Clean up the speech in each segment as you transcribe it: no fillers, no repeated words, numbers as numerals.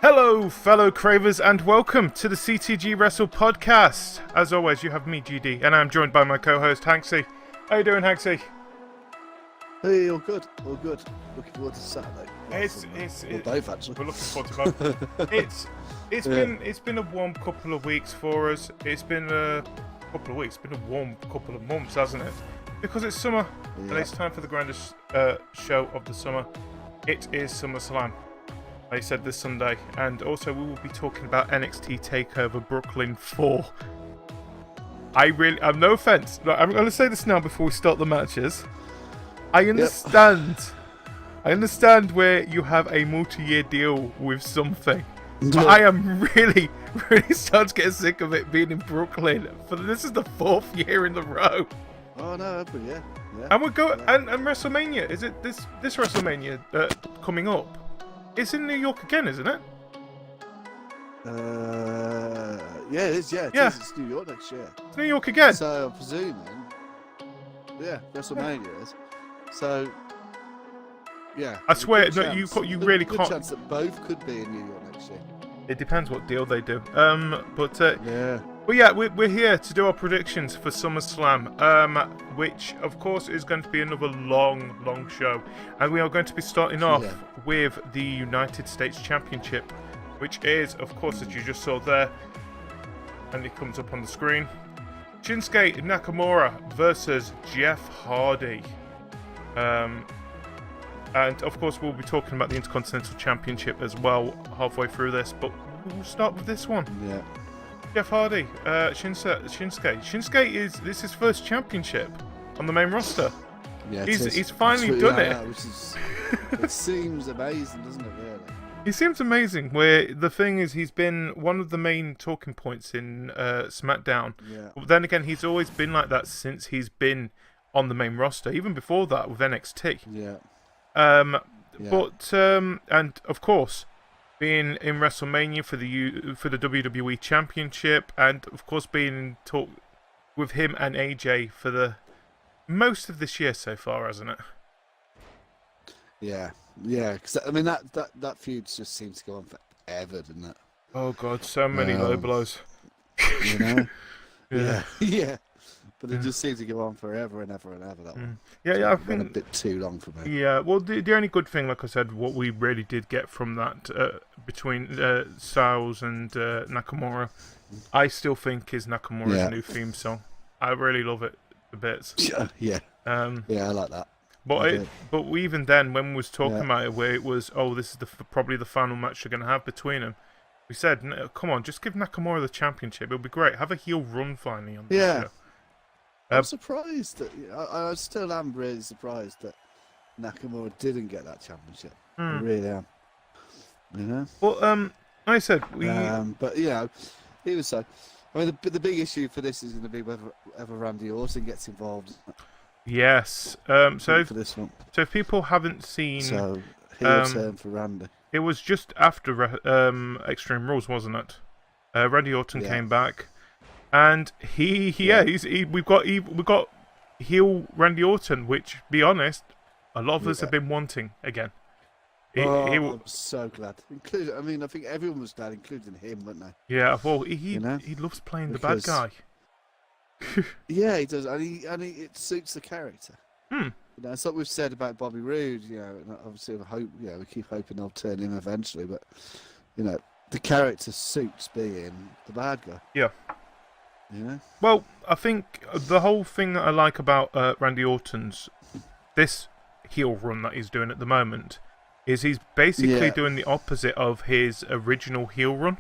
Hello, fellow Cravers, and welcome to the CTG Wrestle Podcast. As always, you have me, GD, and I'm joined by my co-host, Hanksy. How you doing, Hanksy? Hey, all good, all good. Looking forward to Saturday. Both, actually. We're looking forward to both. It's been a warm couple of weeks for us. It's been a couple of weeks. It's been a warm couple of months, hasn't it? Because it's summer, and it's time for the grandest show of the summer. It is SummerSlam. They said this Sunday, and also we will be talking about NXT TakeOver Brooklyn 4. I'm no offense. I'm going to say this now before we start the matches. I understand. I understand where you have a multi-year deal with something. But I am really starting to get sick of it being in Brooklyn. This is the 4th year in a row. Oh no, but yeah. And we're going and WrestleMania. Is it this WrestleMania coming up? It's in New York again, isn't it? Yeah, it is. Yeah, it's New York next year. It's New York again. So I'm presuming, WrestleMania is. So, yeah. I swear, no, you really can't. Good chance that both could be in New York next year. It depends what deal they do. But yeah, we're here to do our predictions for SummerSlam, which of course is going to be another long show, and we are going to be starting off with the United States Championship, which is, of course, as you just saw there, and it comes up on the screen, Shinsuke Nakamura versus Jeff Hardy. And of course we'll be talking about the Intercontinental Championship as well halfway through this, but we'll start with this one. Yeah. Jeff Hardy, Shinsuke is his first championship on the main roster. Yeah, he's finally done it. Which is, it seems amazing, doesn't it? Really. He seems amazing. Where the thing is, he's been one of the main talking points in SmackDown. Yeah. But then again, he's always been like that since he's been on the main roster, even before that with NXT. Yeah. But and of course, being in WrestleMania for the WWE Championship, and of course being in talk with him and AJ for the most of this year so far, hasn't it? Yeah, because I mean that feud just seems to go on forever, doesn't it? Oh God, so many low blows. You know? Yeah. But it just seems to go on forever and ever and ever. That one. Yeah, I think a bit too long for me. Yeah, well, the only good thing, like I said, what we really did get from that between Styles and Nakamura, I still think is Nakamura's new theme song. I really love it a bit. Yeah. I like that. But even then, when we was talking about it, where it was, this is probably the final match you're going to have between them, we said, come on, just give Nakamura the championship. It'll be great. Have a heel run finally on the show. I'm surprised that I still am really surprised that Nakamura didn't get that championship. I really am. You know. Well, like I said, but he was so. I mean, the big issue for this is going to be whether Randy Orton gets involved. Yes. For this one. So if people haven't seen, so heel turn for Randy. It was just after Extreme Rules, wasn't it? Randy Orton came back. And we've got heel Randy Orton, which, be honest, a lot of us have been wanting again. I'm so glad. I think everyone was glad, including him, weren't they? Yeah, well, he loves playing the bad guy. Yeah, he does, and it suits the character. You know, it's like we've said about Bobby Roode. You know, and obviously, we keep hoping they'll turn him eventually, but the character suits being the bad guy. Yeah. Yeah. Well, I think the whole thing that I like about Randy Orton's this heel run that he's doing at the moment is he's basically doing the opposite of his original heel run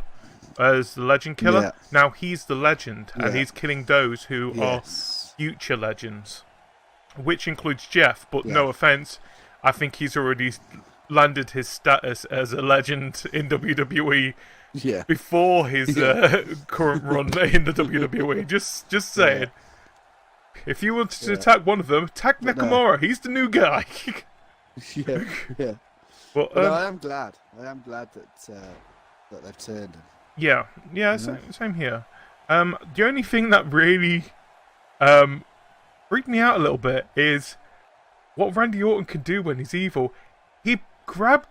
as the Legend Killer. Yeah. Now he's the Legend, and he's killing those who are future legends, which includes Jeff. But no offense, I think he's already landed his status as a legend in WWE. Yeah. Before his current run in the WWE. Just saying. Yeah. If you want to attack one of them, attack Nakamura. He's the new guy. yeah. But I am glad. That they've turned him. Yeah. Same here. The only thing that really freaked me out a little bit is what Randy Orton can do when he's evil. He grabbed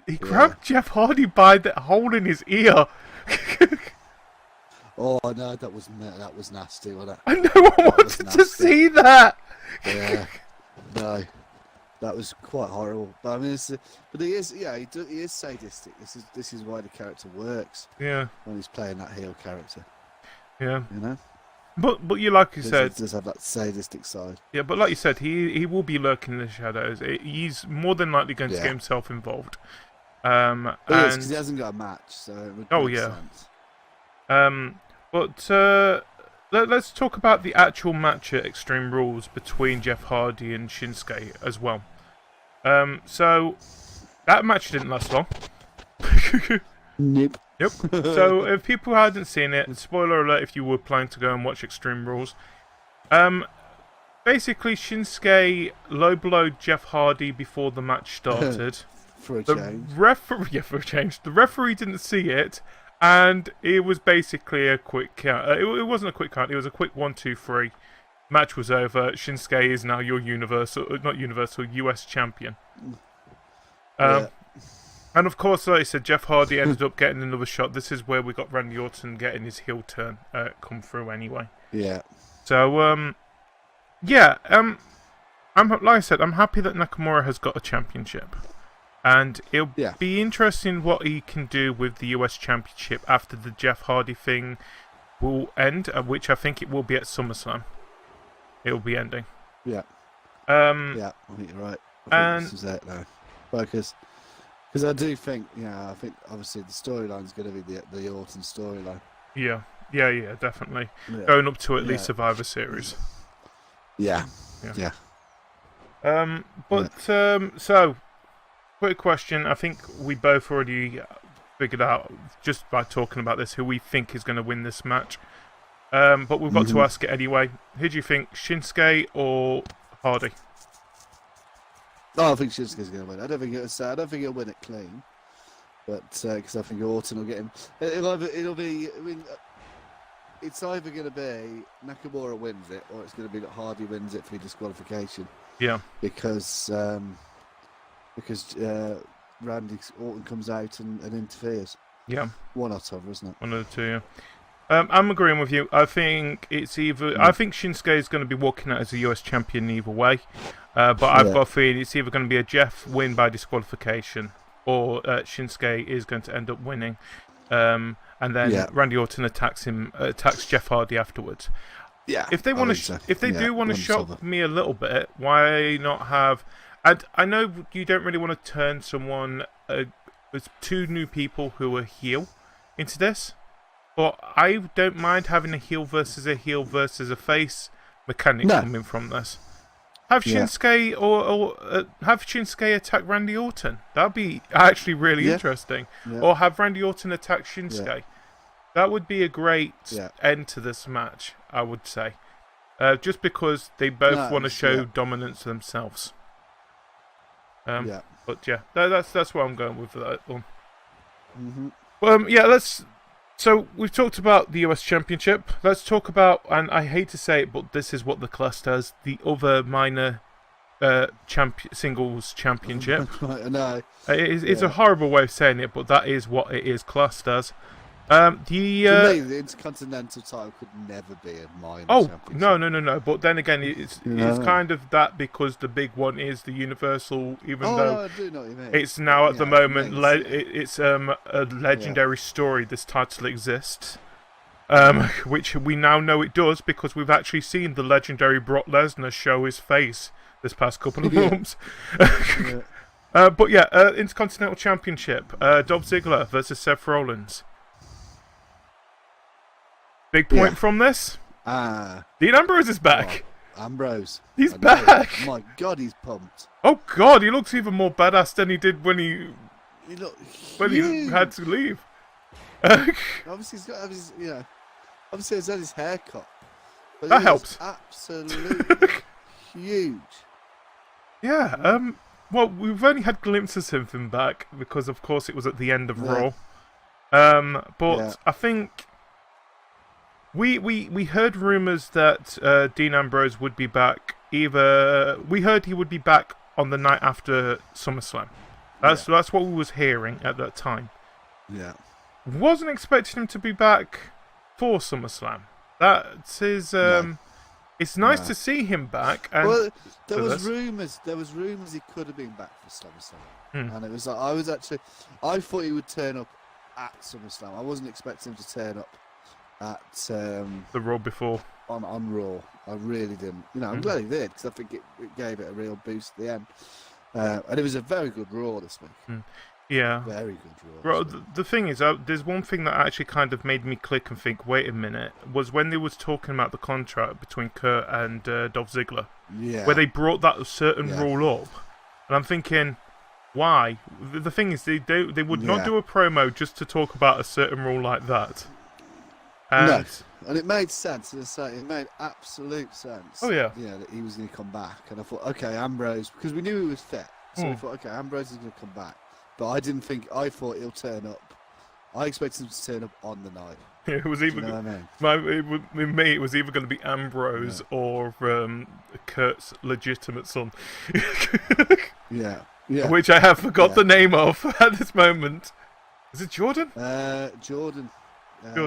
He grabbed Jeff Hardy by the hole in his ear. Oh no, that was nasty, wasn't it? I know, I wanted to see that. Yeah, no, that was quite horrible. But I mean, but he is sadistic. This is why the character works. Yeah, when he's playing that heel character. Yeah, you know. But you like you said, he does have that sadistic side. Yeah, but like you said, he will be lurking in the shadows. He's more than likely going to get himself involved. Because he hasn't got a match, so it would make sense. But let's talk about the actual match at Extreme Rules between Jeff Hardy and Shinsuke as well. So that match didn't last long. Nope. Yep. So if people hadn't seen it, spoiler alert if you were planning to go and watch Extreme Rules. Basically Shinsuke low-blowed Jeff Hardy before the match started. For a change. For a change. The referee didn't see it, and it was basically a quick count. It wasn't a quick count, it was a quick 1, 2, 3. Match was over. Shinsuke is now your US champion. And of course, like I said, Jeff Hardy ended up getting another shot. This is where we got Randy Orton getting his heel turn come through anyway. Yeah. So, like I said, I'm happy that Nakamura has got a championship. And it'll be interesting what he can do with the US Championship after the Jeff Hardy thing will end, which I think it will be at SummerSlam. It'll be ending. Yeah. Yeah, I think you're right. I think this is it now. Because I do think, I think obviously the storyline's going to be the Orton storyline. Yeah, definitely. Yeah. Going up to at least Survivor Series. Yeah. So, quick question. I think we both already figured out, just by talking about this, who we think is going to win this match. But we've got to ask it anyway. Who do you think, Shinsuke or Hardy? Oh, I think Shinsuke's going to win. I don't think he'll win it clean, but because I think Orton will get him. It'll be. I mean, it's either going to be Nakamura wins it, or it's going to be that Hardy wins it for disqualification. Yeah. Because Randy Orton comes out and interferes. Yeah. One or t'other, isn't it? One of the two. Yeah. I'm agreeing with you. I think it's either. I think Shinsuke is going to be walking out as a US champion either way. But I've got a feeling it's either going to be a Jeff win by disqualification, or Shinsuke is going to end up winning. And then Randy Orton attacks Jeff Hardy afterwards. Yeah. If they want to, if they do want to shock me a little bit, why not have? And I know you don't really want to turn someone, there's two new people who are heel into this. But I don't mind having a heel versus a face mechanic coming from this. Have Shinsuke or have Shinsuke attack Randy Orton. That'd be actually really interesting. Yeah. Or have Randy Orton attack Shinsuke. Yeah. That would be a great end to this match, I would say. Just because they both want to show dominance themselves. But that's where I'm going with that one. So we've talked about the US Championship. Let's talk about, and I hate to say it, but this is what the class does, the other minor singles championship. It's a horrible way of saying it, but that is what it is classed as. For me, the Intercontinental title could never be a minor championship. No. But then again, it's kind of that because the big one is the Universal, even though I do know what you mean. It's now at the moment, it's a legendary story, this title exists. Which we now know it does because we've actually seen the legendary Brock Lesnar show his face this past couple of months. Intercontinental Championship, Dolph Ziggler versus Seth Rollins. Big point from this. Dean Ambrose is back. Ambrose. He's back. Oh my God, he's pumped. Oh God, he looks even more badass than he did when he had to leave. Obviously, he's had his hair cut. But that helps. Absolutely huge. Yeah. Well, we've only had glimpses of him back because, of course, it was at the end of Raw. I think. We heard rumours that Dean Ambrose would be back. We heard he would be back on the night after SummerSlam. That's what we was hearing at that time. Yeah. Wasn't expecting him to be back for SummerSlam. That is, it's nice to see him back. And well, there was rumours he could have been back for SummerSlam, and it was like I thought he would turn up at SummerSlam. I wasn't expecting him to turn up at the Raw before on Raw. I really didn't. I'm glad he did, because I think it gave it a real boost at the end. And it was a very good Raw this week. Yeah. Very good Raw. The thing is, there's one thing that actually kind of made me click and think, wait a minute, was when they was talking about the contract between Kurt and Dolph Ziggler. Yeah. Where they brought that certain rule up. And I'm thinking, why? The thing is, they would not do a promo just to talk about a certain rule like that. And and it made sense. It made absolute sense. Oh, yeah. That he was going to come back. And I thought, okay, Ambrose, because we knew he was fit. So I thought, okay, Ambrose is going to come back. But I thought he'll turn up. I expected him to turn up on the night. It was either with me. It was either going to be Ambrose or Kurt's legitimate son. Yeah. Which I have forgot the name of at this moment. Is it Jordan? Jordan.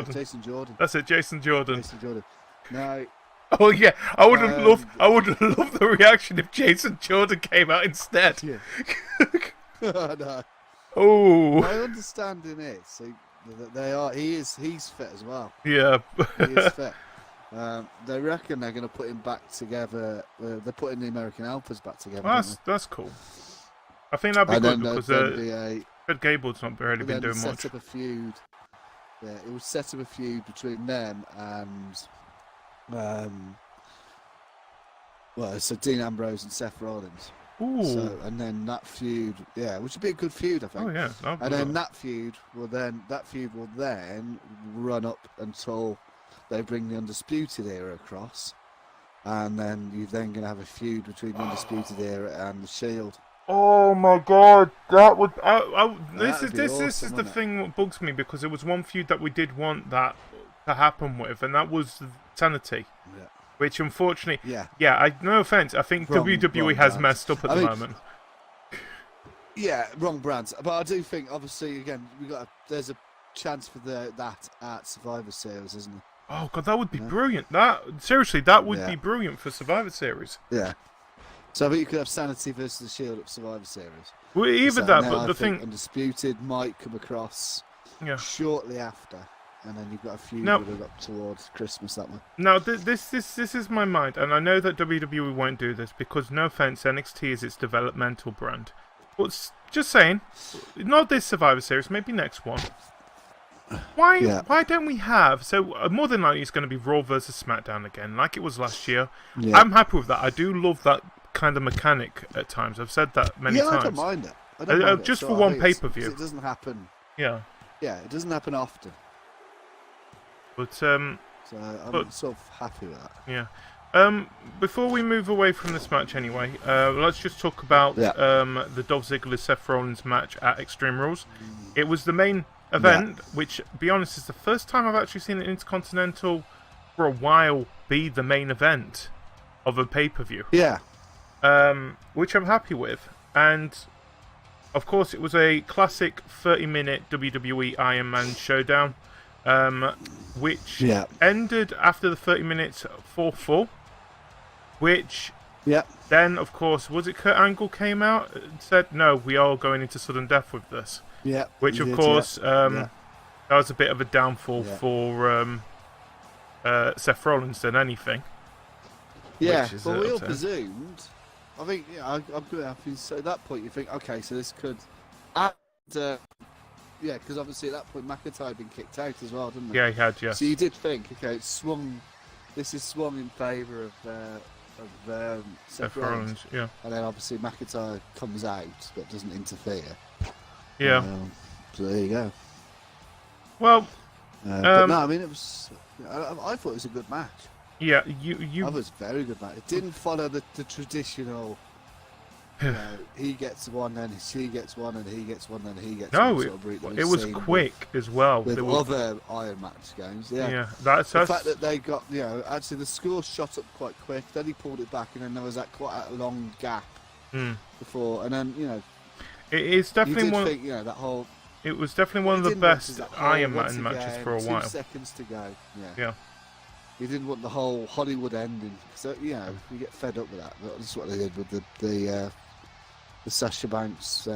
Jason Jordan. That's it, Jason Jordan. No. Oh yeah, I would have loved the reaction if Jason Jordan came out instead. Yeah. No. Oh. My understanding is that he's fit as well. Yeah. He is fit. They reckon they're going to put him back together. They're putting the American Alphas back together. Well, that's cool. I think that'd be good because Ed Gable's not really been doing much. Set up a feud. Yeah, it would set up a feud between them and so Dean Ambrose and Seth Rollins. Ooh. So, and then that feud, which would be a good feud, I think. Oh yeah. And then that feud will then run up until they bring the Undisputed Era across, and then you're then going to have a feud between the Undisputed Era and the Shield. Oh my God, that would. This is the thing that bugs me, because it was one feud that we did want that to happen with, and that was Sanity. Yeah. Which unfortunately, no offense, I think WWE has messed up at the moment. Yeah, wrong brands. But I do think, obviously, again, there's a chance for that at Survivor Series, isn't there? Oh God, that would be brilliant. That would be brilliant for Survivor Series. Yeah. So I think you could have Sanity versus the Shield at Survivor Series. Well, but the thing, Undisputed might come across shortly after. And then you've got a few build up towards Christmas that one. Now, this is my mind, and I know that WWE won't do this because, no offense, NXT is its developmental brand. But just saying, not this Survivor Series, maybe next one. Why don't we have... So, more than likely it's going to be Raw versus SmackDown again, like it was last year. Yeah. I'm happy with that. I do love that kind of mechanic at times. I've said that many times. I don't mind it. Just for one pay-per-view. It doesn't happen. Yeah. Yeah, it doesn't happen often. But so I'm sort of happy with that. Yeah. Before we move away from this match, anyway, let's just talk about the Dolph Ziggler Seth Rollins match at Extreme Rules. It was the main event, which, to be honest, is the first time I've actually seen an Intercontinental for a while be the main event of a pay-per-view. Yeah. Which I'm happy with, and of course it was a classic 30-minute WWE Iron Man showdown. Which ended after the 30 minutes 4-4, which then, of course, was it Kurt Angle came out and said, no, we are going into sudden death with this. Yeah. Which, of course, that was a bit of a downfall for Seth Rollins than anything. Yeah, but we all presumed, I think, I'm pretty happy. So at that point you think, okay, so this could... Yeah, because obviously at that point McIntyre had been kicked out as well, didn't he? Yeah, he had, yeah. So you did think, okay, this is swung in favour of Seth Rollins. Yeah. And then obviously McIntyre comes out but doesn't interfere. Yeah. So there you go. Well, but no, I mean, it was. I thought it was a good match. Yeah, That was a very good match. It didn't follow the traditional. He gets one, then she gets one, and he gets one, then he gets one. It was quick as well. With other Iron Match games, that's the fact that they got, actually the score shot up quite quick. Then he pulled it back, and then there was that quite a long gap before, and then It is definitely one. Think, that whole. It was definitely one of the best Iron Man matches for a while. 2 seconds to go. Yeah. You didn't want the whole Hollywood ending, so you get fed up with that. That's what they did with the Sasha Banks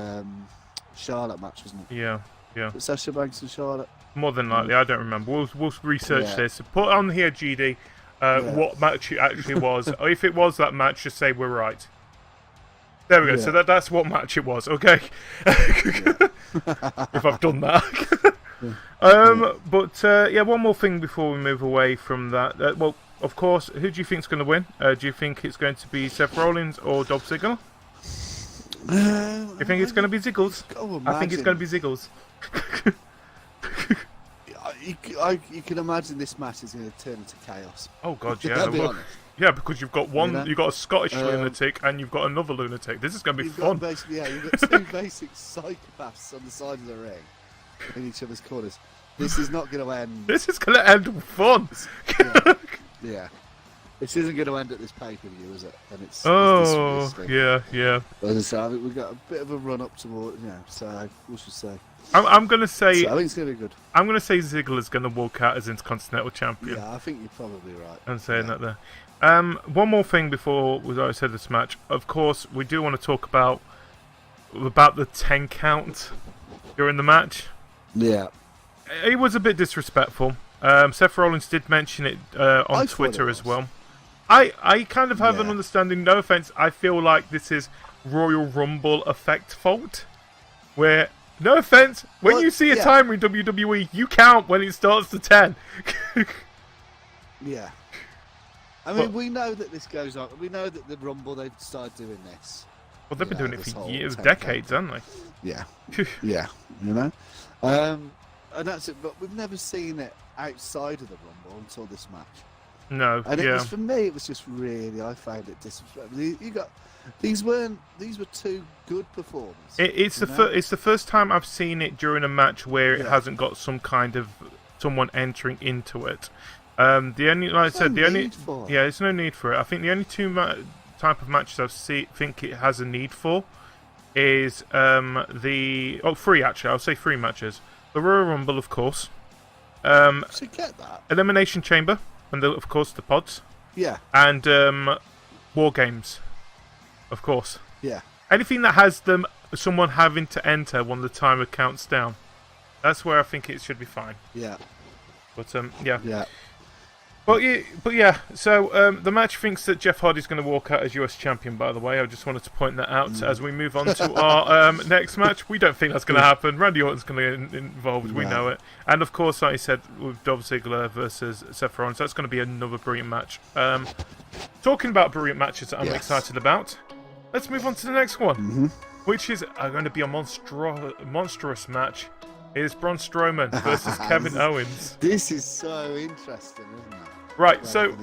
Charlotte match, wasn't it? Yeah. Was it Sasha Banks and Charlotte? More than likely, I don't remember. We'll research this. Put on here, GD, what match it actually was. If it was that match, just say we're right. There we go. So that's what match it was. Okay. If I've done that. But one more thing before we move away from that. Well, of course, who do you think is going to win? Do you think it's going to be Seth Rollins or Dolph Ziggler? You think it's going to be Ziggles? I think it's going to be Ziggles. You can imagine this match is going to turn into chaos. Oh God, yeah. Yeah, because you've got you've got a Scottish lunatic and you've got another lunatic. This is going to be fun. You've got two basic psychopaths on the side of the ring in each other's corners. This is not going to end. This is going to end fun. Yeah. This isn't going to end at this pay-per-view, is it? And it's yeah. As I say, I think we've got a bit of a run up toward, so we should say. I'm going to say. So I think it's going to be good. I'm going to say Ziggler's going to walk out as Intercontinental Champion. Yeah, I think you're probably right. I'm saying that there. One more thing before I said this match. Of course, we do want to talk about the 10 count during the match. Yeah. It was a bit disrespectful. Seth Rollins did mention it on Twitter as well. I kind of have an understanding, no offense, I feel like this is Royal Rumble effect fault. Where, no offense, when you see a timer in WWE, you count when it starts to 10. Yeah. I mean, we know that this goes on. We know that the Rumble, they've started doing this. Well, they've been doing it for years, decades, haven't they? Yeah. Yeah. And that's it. But we've never seen it outside of the Rumble until this match. No. And it was, for me, it was just really, I found it disrespectful. These were two good performers. It's the first time I've seen it during a match where it hasn't got some kind of someone entering into it. There's no need for it. I think the only two type of matches I think it has a need for is three actually. I'll say 3 matches. The Royal Rumble, of course. So get that. Elimination Chamber, and of course the pods. Yeah. And War Games, of course. Yeah. Anything that has someone having to enter when the timer counts down. That's where I think it should be fine. Yeah. But yeah. Yeah. But yeah, so the match thinks that Jeff Hardy's going to walk out as US champion, by the way. I just wanted to point that out as we move on to our next match. We don't think that's going to happen. Randy Orton's going to get involved, we know it. And of course, like I said, with Dolph Ziggler versus Seth Rollins, that's going to be another brilliant match. Talking about brilliant matches that I'm excited about, let's move on to the next one, which is going to be a monstrous match. It is Braun Strowman versus Kevin Owens. This is so interesting, isn't it? Right, so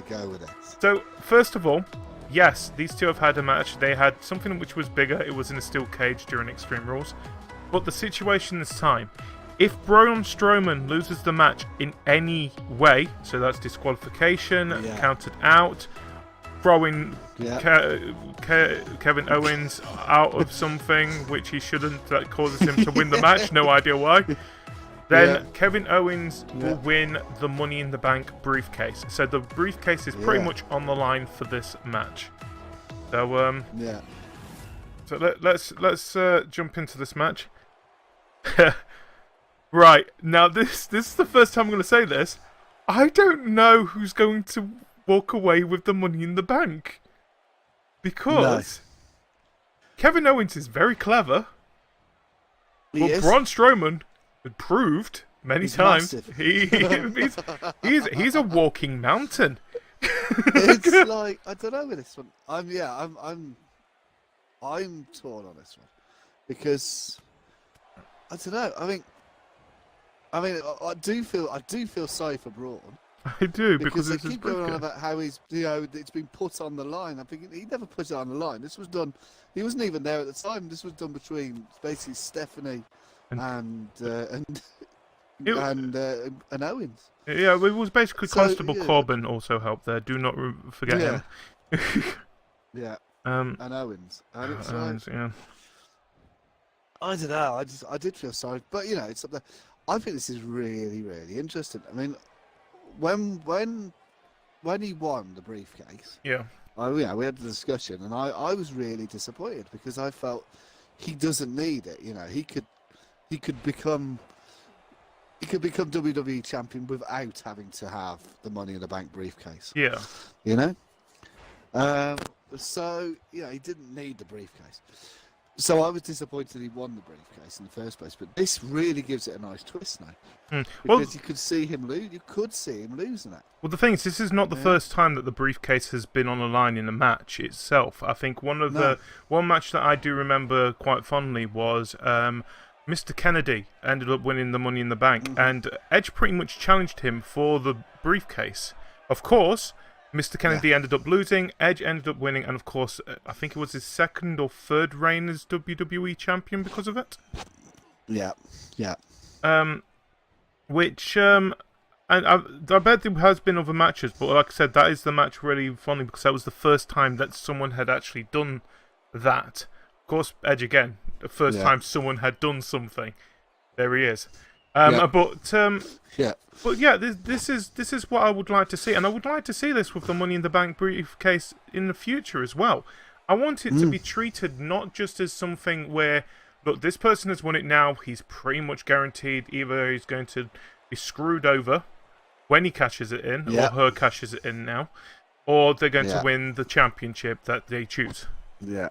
first of all, yes, these two have had a match. They had something which was bigger. It was in a steel cage during Extreme Rules. But the situation this time, if Braun Strowman loses the match in any way, so that's disqualification, counted out, throwing Kevin Owens out of something which he shouldn't, that causes him to win the match, no idea why, then Kevin Owens will win the Money in the Bank briefcase. So the briefcase is pretty much on the line for this match. So so let's jump into this match. Right, now this is the first time I'm going to say this. I don't know who's going to walk away with the Money in the Bank, because Kevin Owens is very clever, but Braun Strowman proved many times he's a walking mountain. It's like, I don't know with this one. I'm torn on this one because I don't know. I do feel sorry for Braun. I do, because they keep going on about how he's, it's been put on the line. I'm thinking he never put it on the line. This was done. He wasn't even there at the time. This was done between basically Stephanie and Owens. Yeah, it was basically Constable Corbin also helped there. Do not forget him. And Owens. And it's Owens, I don't know. I did feel sorry, but you know, it's something. I think this is really, really interesting. I mean, when he won the briefcase, Yeah. we had the discussion, and I was really disappointed because I felt he doesn't need it. You know, he could become WWE champion without having to have the Money in the Bank briefcase. Yeah. You know, so he didn't need the briefcase. So I was disappointed he won the briefcase in the first place, but this really gives it a nice twist now. Because you could see him lose. You could see him losing it. Well, the thing is, this is not the first time that the briefcase has been on the line in a match itself. I think one match that I do remember quite fondly was Mr. Kennedy ended up winning the Money in the Bank, and Edge pretty much challenged him for the briefcase. Of course, Mr. Kennedy ended up losing, Edge ended up winning, and of course, I think it was his second or third reign as WWE champion because of it. Yeah. Which, and I bet there has been other matches, but like I said, that is the match really funny because that was the first time that someone had actually done that. Of course, Edge again, the first time someone had done something. There he is. But yeah, this is what I would like to see, and I would like to see this with the Money in the Bank briefcase in the future as well. I want it to be treated not just as something where, look, this person has won it now, he's pretty much guaranteed either he's going to be screwed over when he cashes it in, or her cashes it in now, or they're going to win the championship that they choose. Yeah.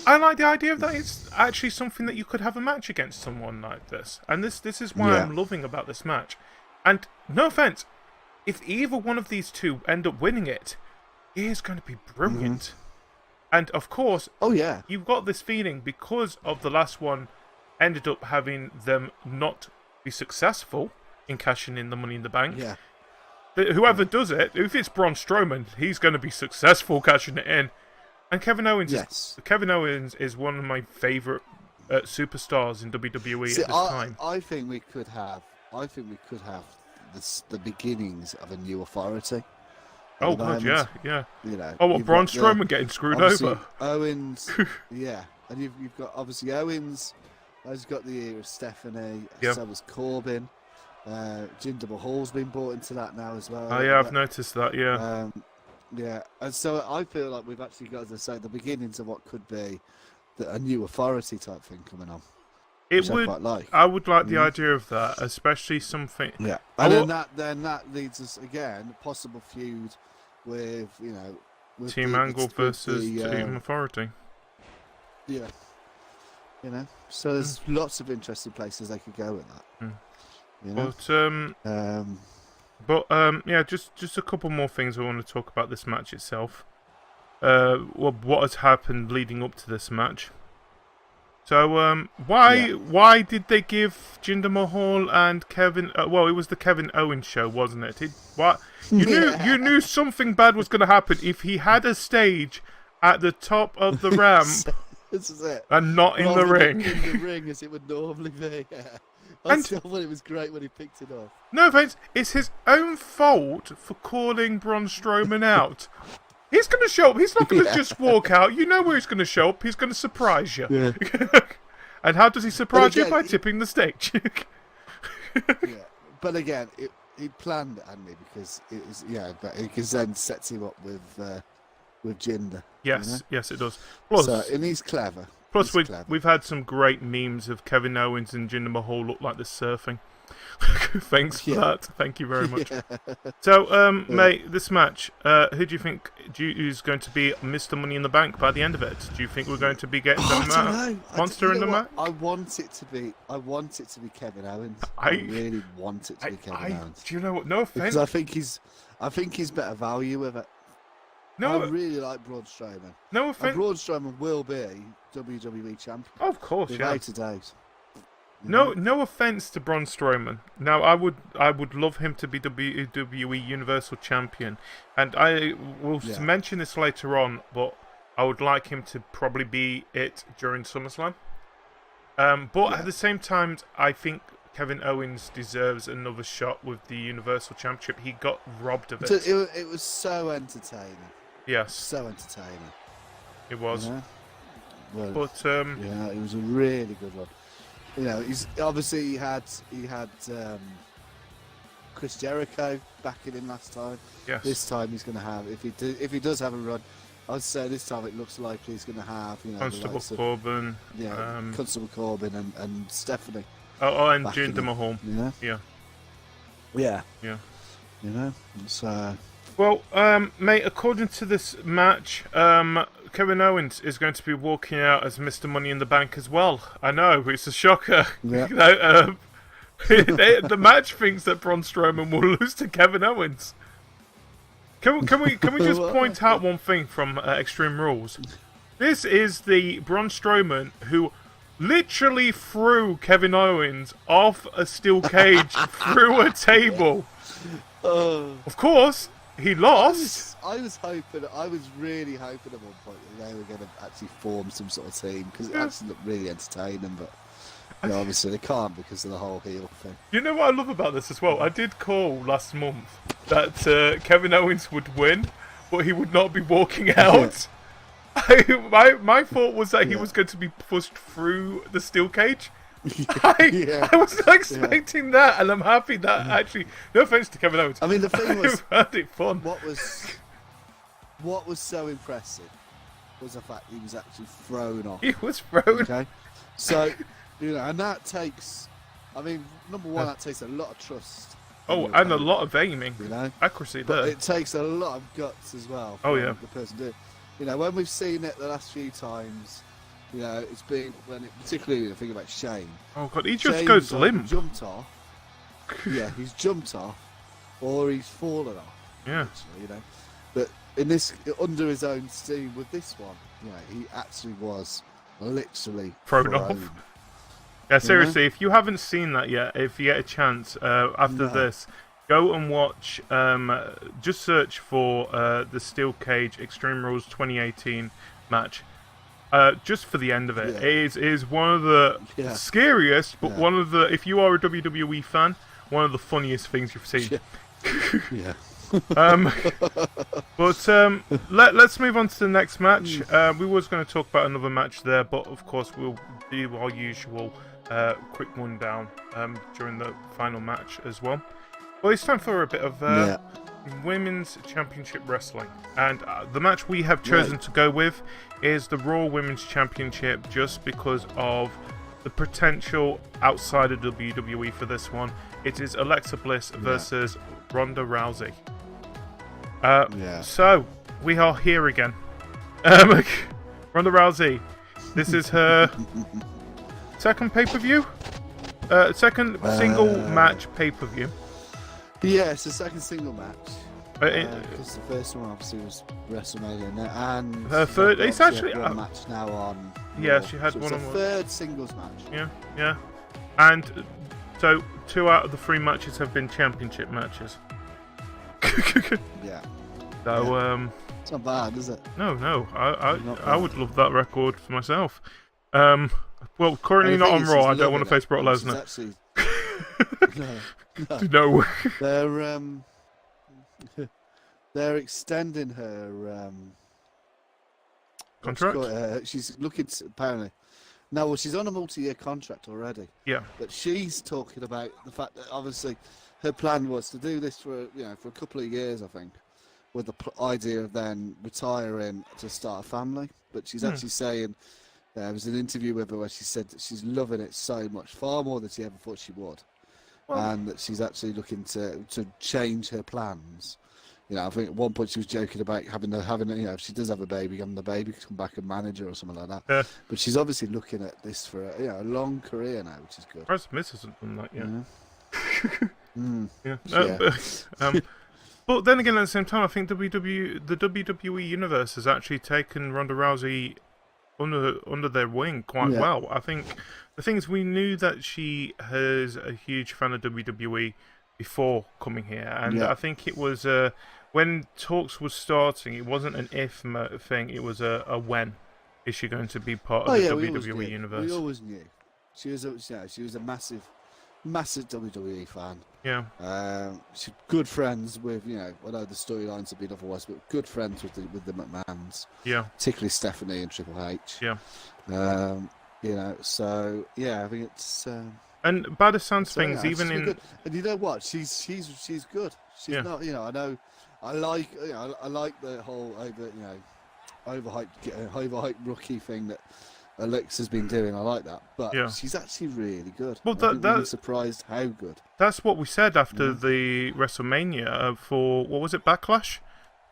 I like the idea of that it's actually something that you could have a match against someone like this. And this is why I'm loving about this match. And no offense, if either one of these two end up winning it is going to be brilliant. And of course, you've got this feeling because of the last one ended up having them not be successful in cashing in the Money in the Bank. Yeah. Whoever does it, if it's Braun Strowman, he's going to be successful cashing it in. And Kevin Owens is one of my favourite superstars in WWE at this time. I think we could have the beginnings of a new authority. Oh god, yeah. You know. Oh, what, Braun Strowman getting screwed over? Owens, and you've got obviously Owens. Has got the ear of Stephanie. So was Corbin. Jinder Mahal's been brought into that now as well. Oh yeah, I've noticed that. Yeah. Yeah, and so I feel like we've actually got, as I say, the beginnings of what could be a new authority type thing coming on. I would like the idea of that, especially something. Yeah, and then that leads us again possible feud with Team Angle versus Team Authority. Yeah, so there's lots of interesting places they could go with that. But just a couple more things I want to talk about this match itself. What has happened leading up to this match? So why did they give Jinder Mahal and Kevin? It was the Kevin Owens show, wasn't it? You knew something bad was going to happen if he had a stage at the top of the ramp. This is it. And not in the ring. In the ring as it would normally be. Yeah. I still thought it was great when he picked it off. No offense, it's his own fault for calling Braun Strowman out. He's going to show up. He's not going to just walk out. You know where he's going to show up. He's going to surprise you. Yeah. And how does he surprise you? By tipping the stage. But again, he planned it, hadn't he? Because because then sets him up with Jinder. Yes, yes, it does. Plus, and he's clever. Plus, we've had some great memes of Kevin Owens and Jinder Mahal look like they're surfing. Thanks for that. Thank you very much. So, mate, this match, who do you think is going to be Mr. Money in the Bank by the end of it? Do you think we're going to be getting the monster in the match? I want it to be Kevin Owens. I really want it to be Kevin Owens. Do you know what? No offense. Because I think he's better value with it. I really like Braun Strowman. No offense. And Braun Strowman will be WWE champion. Of course, without a doubt. No offense to Braun Strowman. Now, I would love him to be WWE Universal Champion, and I will mention this later on. But I would like him to probably be it during SummerSlam. But at the same time, I think Kevin Owens deserves another shot with the Universal Championship. He got robbed of it. It was so entertaining. Yes. So entertaining. It was. Well, But yeah, it was a really good one. You know, he's obviously he had Chris Jericho backing him last time. yes, This time he's going to have, if he does have a run, I'd say this time it looks like he's going to have, you know, Constable Corbin, Constable Corbin and Stephanie. and Jinder Mahal. Yeah. Yeah. You know, so. Well, mate, according to this match, Kevin Owens is going to be walking out as Mr. Money in the Bank as well. I know, it's a shocker. Yeah. You know, the match thinks that Braun Strowman will lose to Kevin Owens. Can we just point out one thing from Extreme Rules? This is the Braun Strowman who literally threw Kevin Owens off a steel cage through a table. Of course, he lost. I was really hoping at one point that they were going to actually form some sort of team because it actually looked really entertaining, but you know, obviously they can't because of the whole heel thing. You know what I love about this as well? I did call last month that Kevin Owens would win, but he would not be walking out. My thought was that he was going to be pushed through the steel cage. I was not expecting that, and I'm happy that actually. No offense to Kevin Owens. I mean, the thing was, I had it fun. What was so impressive was the fact he was actually thrown off. He was thrown. Okay, so you know, and that takes. I mean, number one, that takes a lot of trust. And a lot of aiming, you know, accuracy but there. it takes a lot of guts as well. The person doing. You know, when we've seen it the last few times, you know, it's been particularly the thing about Shane. Oh god, he just Shane's goes either limp. Jumped off. Yeah, he's jumped off, or he's fallen off. Yeah. Actually, you know, but in this under his own steam with this one, you know, he actually was literally thrown off. Yeah, seriously, if you haven't seen that yet, if you get a chance after this, go and watch. Just search for the Steel Cage Extreme Rules 2018 match. Just for the end of it, it is one of the scariest, but one of the, if you are a WWE fan, one of the funniest things you've seen. But let's move on to the next match. We was going to talk about another match there, but of course we'll do our usual quick rundown during the final match as well. Well, it's time for a bit of Women's Championship Wrestling. And the match we have chosen to go with is the Raw Women's Championship, just because of the potential outside of WWE for this one. It is Alexa Bliss versus Ronda Rousey. So, we are here again. Ronda Rousey, this is her second pay-per-view? Second single match pay-per-view. Yeah, it's the second single match. Because the first one obviously was WrestleMania, and her third. It's actually one match now on. Yeah, she had one on. It's third singles match. Yeah, and so 2 out of the 3 matches have been championship matches. Yeah. So it's not bad, is it? No. I would love that record for myself. Well, currently not on Raw. I don't want to face Brock Lesnar. Actually... No. They're extending her contract. She's looking to, apparently. No, well, she's on a multi-year contract already. Yeah. But she's talking about the fact that obviously her plan was to do this for a couple of years, I think, with the idea of then retiring to start a family. But she's actually saying, there was an interview with her where she said that she's loving it so much, far more than she ever thought she would. And that she's actually looking to change her plans. You know, I think at one point she was joking about having if she does have a baby, having the baby come back and manage her or something like that. Yeah. But she's obviously looking at this for a long career now, which is good. Price Miss hasn't done that yet. But then again, at the same time, I think the WWE Universe has actually taken Ronda Rousey under their wing quite well. I think the thing is, we knew that she is a huge fan of WWE before coming here, and I think it was when talks was starting, it wasn't an if thing, it was a when. Is she going to be part of the WWE Universe? We always knew she was a massive massive WWE fan. Yeah. She's good friends with, I know the storylines have been otherwise, but good friends with the McMahons. Yeah. Particularly Stephanie and Triple H. Yeah. So yeah, I think it's. And by the sounds things, yeah, even in. Good. And you know what? She's good. She's not. I know. I like. I like the whole overhyped rookie thing that Alexa's been doing. I like that, but she's actually really good. Well, I'm surprised how good. That's what we said after the WrestleMania for what was it, Backlash?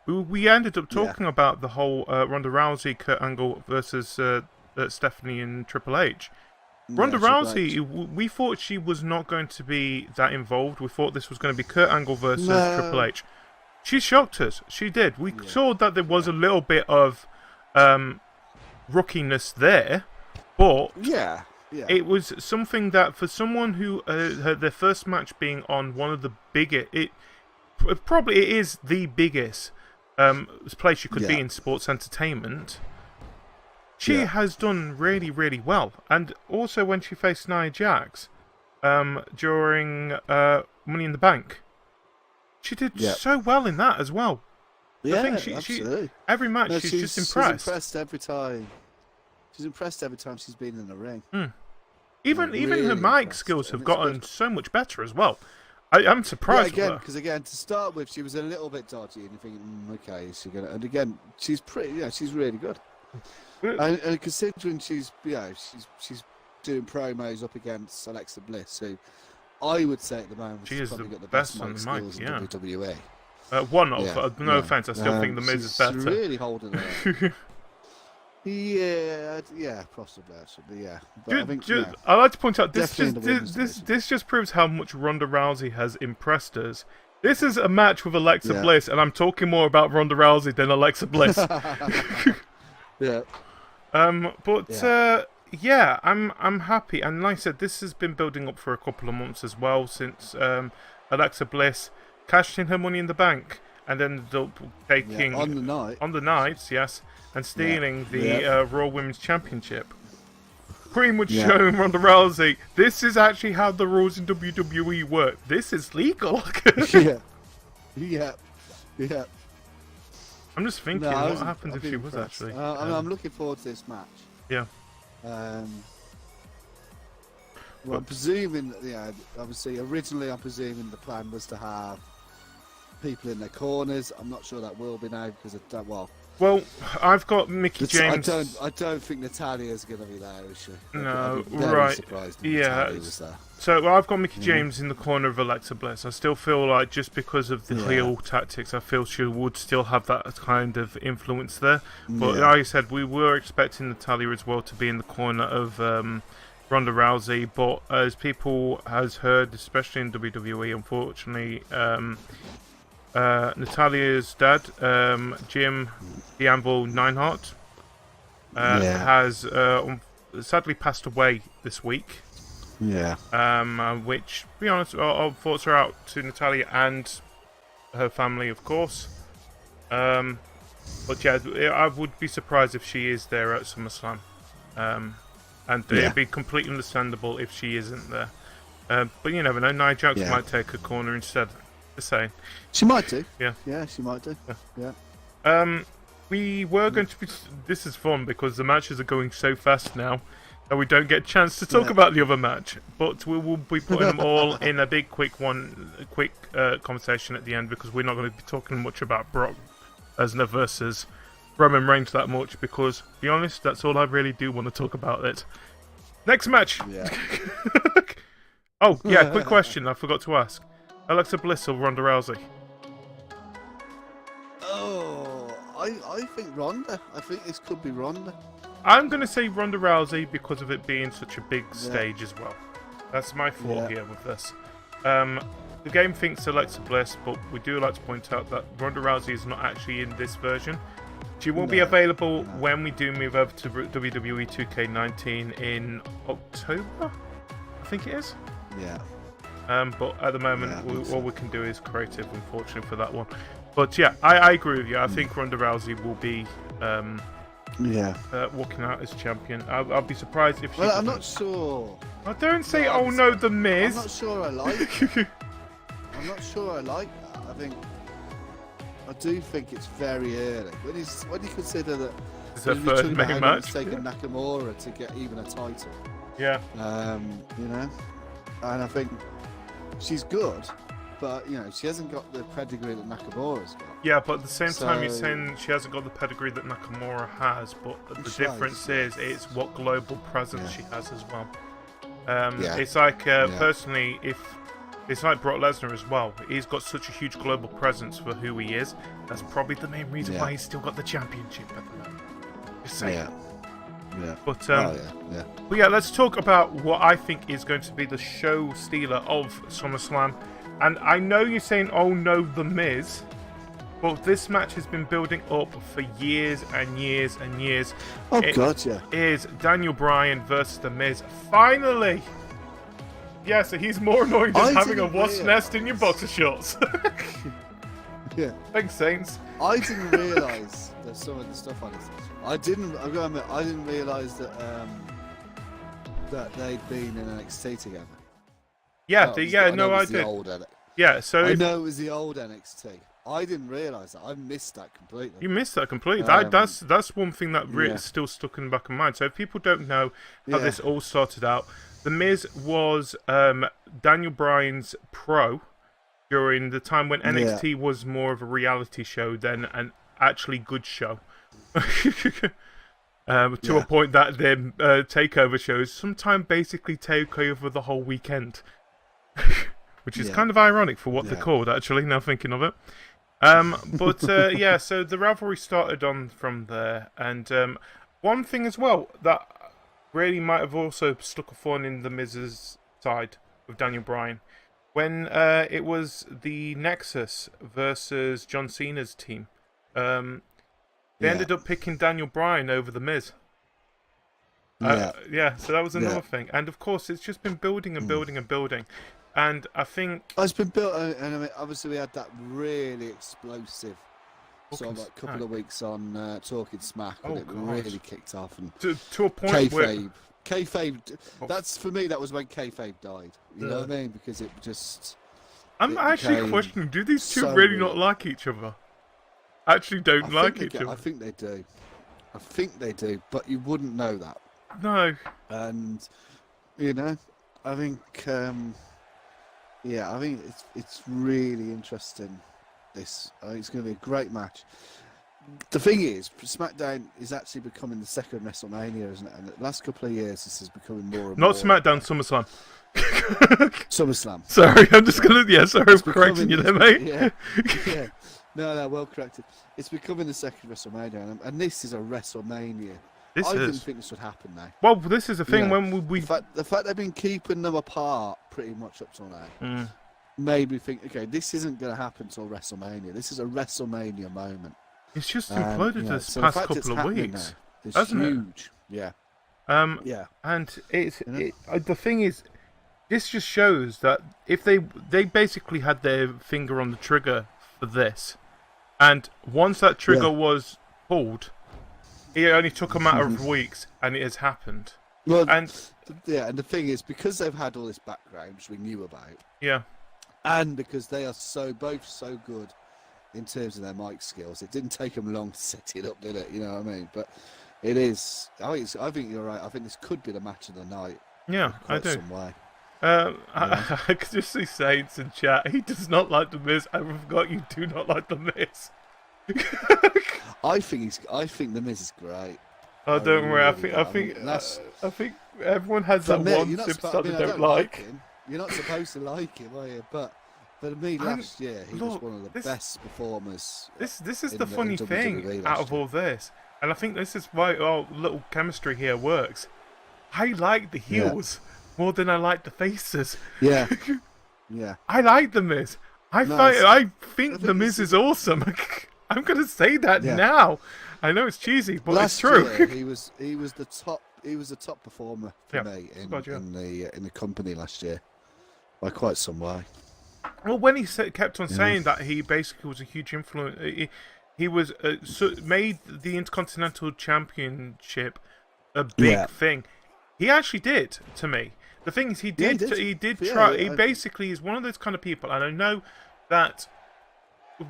We ended up talking about the whole Ronda Rousey, Kurt Angle versus Stephanie and Triple H. Ronda Rousey, we thought she was not going to be that involved. We thought this was going to be Kurt Angle versus Triple H. She shocked us. She did. We saw that there was a little bit of rookiness there, but it was something that for someone who had their first match being on one of the biggest, it is the biggest place you could be in sports entertainment. She has done really, really well. And also when she faced Nia Jax during Money in the Bank, she did so well in that as well. Yeah, I think absolutely. Every match she's just impressed. She's impressed every time. She's impressed every time she's been in the ring. Even really her mic skills have gotten so much better as well. I'm surprised. Yeah, because to start with, she was a little bit dodgy, and you're thinking, okay, is she gonna? And again, she's pretty. Yeah, she's really good. And considering she's doing promos up against Alexa Bliss, who I would say at the moment she is probably the got the best best on mic the mic. skills in WWE. No offense, I still think the Miz is better. She's really holding it. Yeah, possibly actually, yeah. But I think, I'd like to point out this just proves how much Ronda Rousey has impressed us. This is a match with Alexa Bliss, and I'm talking more about Ronda Rousey than Alexa Bliss. I'm happy, and like I said, this has been building up for a couple of months as well since Alexa Bliss cashed in her Money in the Bank and ended up taking on the night, and stealing the Raw Women's Championship. Pretty much showing Ronda Rousey, this is actually how the rules in WWE work. This is legal. yeah. I'm just thinking, what happens if she was actually? I'm looking forward to this match. Yeah. I'm presuming, obviously, originally I'm presuming the plan was to have people in their corners. I'm not sure that will be now because of that. Well, I've got Mickie James. I don't think Natalia's going to be there, is she? No, I'd be very surprised if Natalya was there. So I've got Mickie James in the corner of Alexa Bliss. I still feel like just because of the heel tactics, I feel she would still have that kind of influence there. But like I said, we were expecting Natalya as well to be in the corner of Ronda Rousey. But as people has heard, especially in WWE, unfortunately, Natalya's dad, Jim the Anvil Neidhart, has sadly passed away this week. Which, to be honest, our thoughts are out to Natalya and her family, of course. But yeah, I would be surprised if she is there at SummerSlam. And it'd be completely understandable if she isn't there. But you never know, Nia Jax might take a corner instead. Just saying. She might do. Yeah, she might do. Yeah. We were going to be... This is fun because the matches are going so fast now that we don't get a chance to talk about the other match. But we will be putting them all in a big quick conversation at the end because we're not going to be talking much about Brock Lesnar versus Roman Reigns that much because, to be honest, that's all I really do want to talk about it. Next match! Yeah. Quick question I forgot to ask. Alexa Bliss or Ronda Rousey? I think Ronda. I think this could be Ronda. I'm going to say Ronda Rousey because of it being such a big stage as well. That's my thought here with this. The game thinks Alexa Bliss, but we do like to point out that Ronda Rousey is not actually in this version. She will be available when we do move over to WWE 2K19 in October, I think it is. Yeah. But at the moment, all we can do is creative, unfortunately, for that one. But yeah, I agree with you. I think Ronda Rousey will be walking out as champion. I'll be surprised if she. Well, I'm not sure. I don't say, oh no, the Miz. I'm not sure I like that. I'm not sure I like that. I do think it's very early. When you consider that it's her first main match. It's taken Nakamura to get even a title. Yeah. You know, and I think she's good, but you know she hasn't got the pedigree that Nakamura's got. Yeah, but at the same time, you're saying she hasn't got the pedigree that Nakamura has. But the difference is it's what global presence she has as well. It's like personally, if it's like Brock Lesnar as well. He's got such a huge global presence for who he is. That's probably the main reason why he's still got the championship at the moment. Just saying. Yeah. But But yeah, let's talk about what I think is going to be the show stealer of SummerSlam. And I know you're saying, "Oh no, the Miz," but this match has been building up for years and years and years. Is Daniel Bryan versus the Miz finally? Yeah, so he's more annoying than having a wasp nest in your boxer shorts. Yeah. Thanks, Saints. I didn't realise there's some of the stuff on it. I've got to admit, I didn't realise that that they'd been in NXT together. Yeah, I did. Yeah, so I know it was the old NXT. I didn't realise that. I missed that completely. You missed that completely. That's one thing that really is still stuck in the back of my mind. So if people don't know how this all started out, The Miz was Daniel Bryan's pro during the time when NXT was more of a reality show than an actually good show. To a point that their takeover shows sometimes basically take over the whole weekend. Which is kind of ironic for what they're called, actually, now thinking of it. So the rivalry started on from there. And one thing as well that really might have also stuck a thorn in the Miz's side with Daniel Bryan. When it was the Nexus versus John Cena's team, they ended up picking Daniel Bryan over the Miz. So that was another thing. And of course, it's just been building and building and building. And I think it's been built, and I mean, obviously we had that really explosive sort of couple of weeks on Talking Smack, and it really kicked off. And to a point kayfabe. That's for me. That was when kayfabe died. You know what I mean? Because it just. I'm actually questioning: do these two really not like each other? Actually, don't like each other. I think they do. But you wouldn't know that. No. And you know, I think. I think it's really interesting. I think it's going to be a great match. The thing is, SmackDown is actually becoming the second WrestleMania, isn't it? And the last couple of years, this is becoming more and more. Not SmackDown, SummerSlam. SummerSlam. Sorry, I'm just going to... sorry for correcting you there, mate. Yeah. No, well corrected. It's becoming the second WrestleMania, and this is a WrestleMania. I didn't think this would happen now. Well, this is the thing, when we... The fact they've been keeping them apart pretty much up till now made me think, okay, this isn't going to happen till WrestleMania. This is a WrestleMania moment. It's just imploded this past couple of weeks. It's huge. Yeah. And the thing is, this just shows that if they basically had their finger on the trigger for this, and once that trigger was pulled, it only took a matter of weeks, and it has happened. Well, and the thing is, because they've had all this background, which we knew about, and because they are both so good in terms of their mic skills, it didn't take them long to set it up, did it? You know what I mean? But it is. I think you're right. I think this could be the match of the night. Yeah, I do. Some way. I could just see Saints in chat. He does not like the Miz. I forgot you do not like the Miz. I think the Miz is great. Oh, don't worry. I think everyone has that one superstar they don't like. You're not supposed to like him, are you? But for me, last year he was one of the best performers. This is the funny thing out of all this, and I think this is why our little chemistry here works. I like the heels more than I like the faces. Yeah. I like the Miz. I think the Miz is awesome. I'm gonna say that now. I know it's cheesy, but it's true. Year, he was the top. He was the top performer for me in the company last year, by quite some way. Well, when he kept on saying that he basically was a huge influence, he was made the Intercontinental Championship a big thing. He actually did, to me. The thing is, he did try. He basically is one of those kind of people, and I know that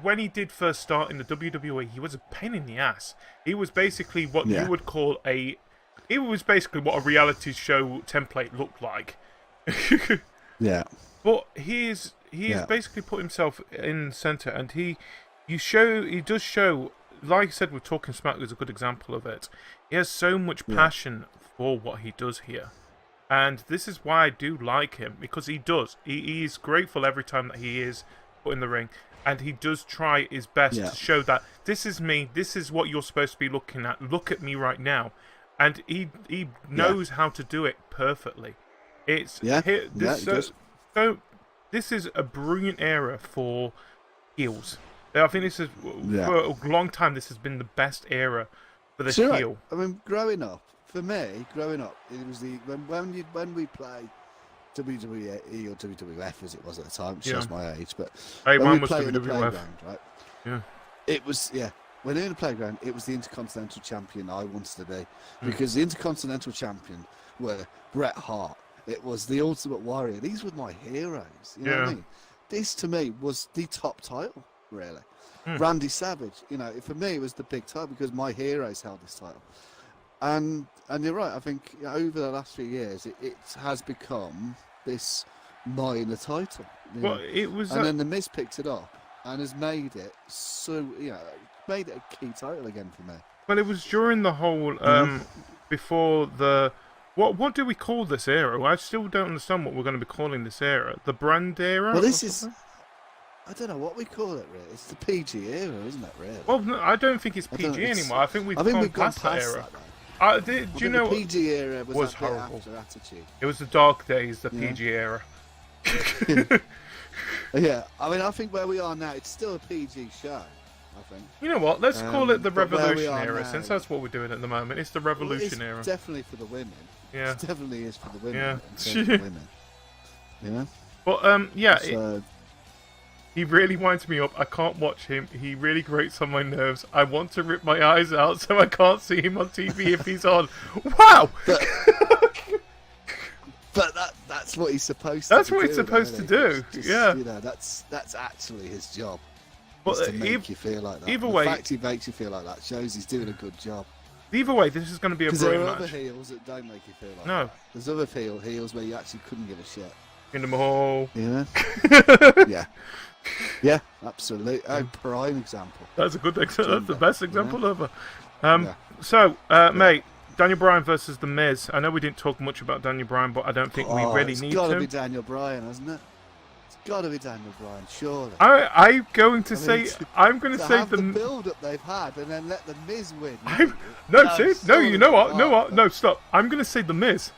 when he did first start in the WWE, he was a pain in the ass. He was basically what you would call It was basically what a reality show template looked like. Yeah. But he has basically put himself in the center, and he does show, like I said, with Talking Smack is a good example of it. He has so much passion for what he does here. And this is why I do like him, because he does. He is grateful every time that he is put in the ring. And he does try his best to show that this is me, this is what you're supposed to be looking at. Look at me right now. And he knows how to do it perfectly. This is a brilliant era for heels. I think this is for a long time. This has been the best era for the heel. I mean, growing up, it was when we played WWE or WWF as it was at the time. It shows my age, but when we played in the playground, right? Yeah, it was When in the playground, it was the Intercontinental Champion I wanted to be, because the Intercontinental Champion were Bret Hart. It was the Ultimate Warrior. These were my heroes. You know what I mean? This to me was the top title, really. Randy Savage, for me it was the big title because my heroes held this title. And you're right, I think over the last few years it has become this minor title. Well, it was, and then the Miz picked it up and has made it made it a key title again for me. Well, it was during the whole before the what do we call this era? I still don't understand what we're going to be calling this era. The brand era? Well, this is. I don't know what we call it, really. It's the PG era, isn't it, really? Well, no, I don't think it's PG anymore. I think we've gone past that era. Do you know the PG era was horrible. After Attitude. It was the dark days, the PG era. Yeah, I mean, I think where we are now, it's still a PG show, I think. You know what? Let's call it the Revolution era, since that's what we're doing at the moment. It's the Revolution era. It's definitely for the women. Yeah. It definitely is for the women. Yeah. For the women. Yeah. But, he really winds me up. I can't watch him. He really grates on my nerves. I want to rip my eyes out so I can't see him on TV if he's on. Wow! But that's what he's supposed to do. That's what he's supposed to do. Yeah. That's actually his job. But to make you feel like that. Either way, the fact he makes you feel like that shows he's doing a good job. Either way, this is going to be a brilliant match. Because there are other heels that don't make you feel like that. There's other heels where you actually couldn't give a shit. In the Mahal. Yeah. Yeah, absolutely. A prime example. That's a good example. That's the best example ever. So, mate, Daniel Bryan versus The Miz. I know we didn't talk much about Daniel Bryan, but I don't think we really need to. It's got to be Daniel Bryan, hasn't it? It's got to be Daniel Bryan, surely. I'm going to say the build-up they've had, and then let The Miz win. You know what? No, stop. I'm going to say The Miz.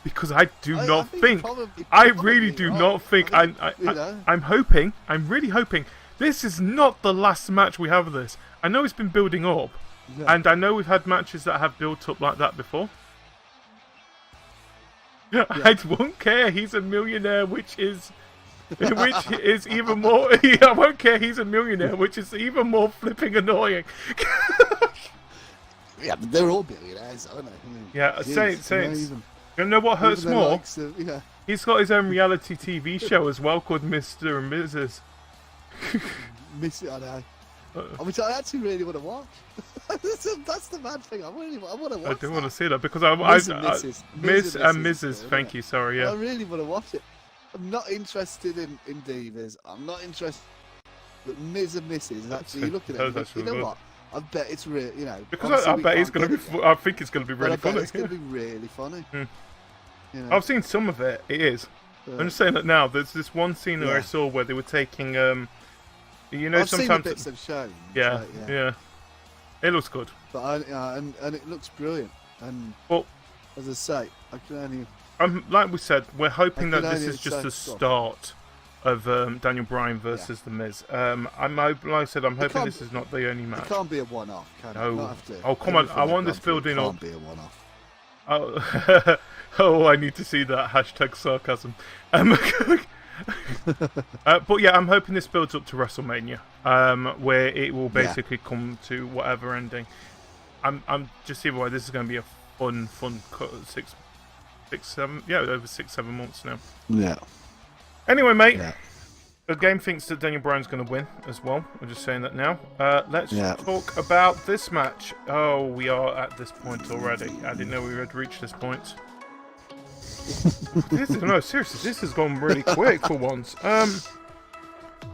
Because I really do not think. I'm hoping. I'm really hoping. This is not the last match we have of this. I know it's been building up, and I know we've had matches that have built up like that before. Yeah. I won't care. He's a millionaire, which is even more. I won't care. He's a millionaire, which is even more flipping annoying. Yeah, but they're all billionaires, aren't they? I mean, yeah, Saints. You know what hurts more? He's got his own reality TV show as well called Mr. and Mrs. I know. Which I actually really want to watch. That's the bad thing. I want to watch I do want to see that because Miss and Mrs. Thank you, sorry, yeah. I really want to watch it. I'm not interested in divas. I'm not interested. But Ms. and Mrs. Actually, you look at it. You know what? I bet it's real. Because I bet it's going to be. I think it's going to be really funny. It's going to be really funny. I've seen some of it. It is. I'm just saying that now. There's this one scene that I saw where they were taking. I've sometimes seen the bits they've shown. Yeah. It looks good. But and it looks brilliant. And as I say, I can only. Like we said, we're hoping that this is just the start of Daniel Bryan versus The Miz. Like I said, I'm hoping this is not the only match. It can't be a one-off, can it? No. Oh, come on. I want this building up. It can't be a one-off. I need to see that. # sarcasm. But yeah, I'm hoping this builds up to WrestleMania, where it will basically come to whatever ending. I'm just seeing why this is going to be a fun over 6-7 months now. Yeah. Anyway, mate, the game thinks that Daniel Bryan's going to win as well. I'm just saying that now. Let's talk about this match. Oh, we are at this point already. I didn't know we had reached this point. No, seriously, this has gone really quick for once.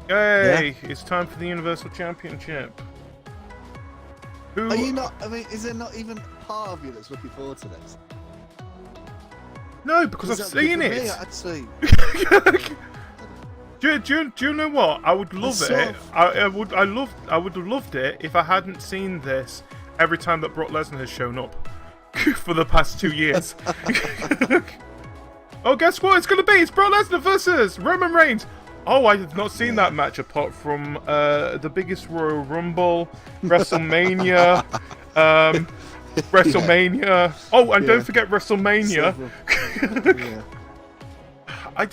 It's time for the Universal Championship. Are you not? I mean, is there not even part of you that's looking forward to this? No, because I've seen it. Actually. Do you know what? I would love it. I would have loved it if I hadn't seen this every time that Brock Lesnar has shown up for the past 2 years. Oh, guess what? It's gonna be Brock Lesnar versus Roman Reigns. Oh, I have not seen that match apart from the biggest Royal Rumble, WrestleMania, WrestleMania. Yeah. Oh, and don't forget WrestleMania. I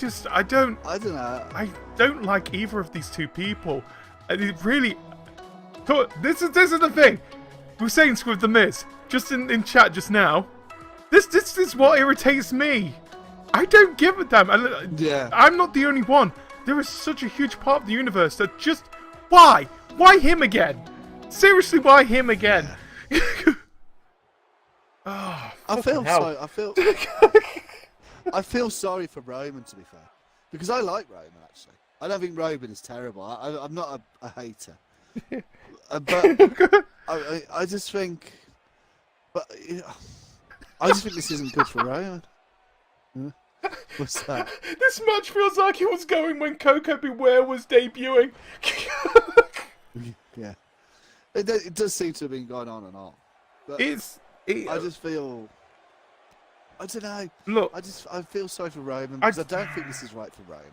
don't know. I don't like either of these two people. And it really, this is the thing. We were saying with The Miz just in chat just now. This is what irritates me. I don't give a damn. I'm not the only one. There is such a huge part of the universe that just... Why? Why him again? Seriously, why him again? Yeah. I feel sorry for Roman, to be fair. Because I like Roman, actually. I don't think Roman is terrible. I'm not a hater. But I just think... But I just think this isn't good for Roman. What's that? This match feels like it was going when Coco Beware was debuting. Yeah, it does seem to have been going on and on. But I just feel, I don't know. Look, I feel sorry for Roman because I don't think this is right for Roman.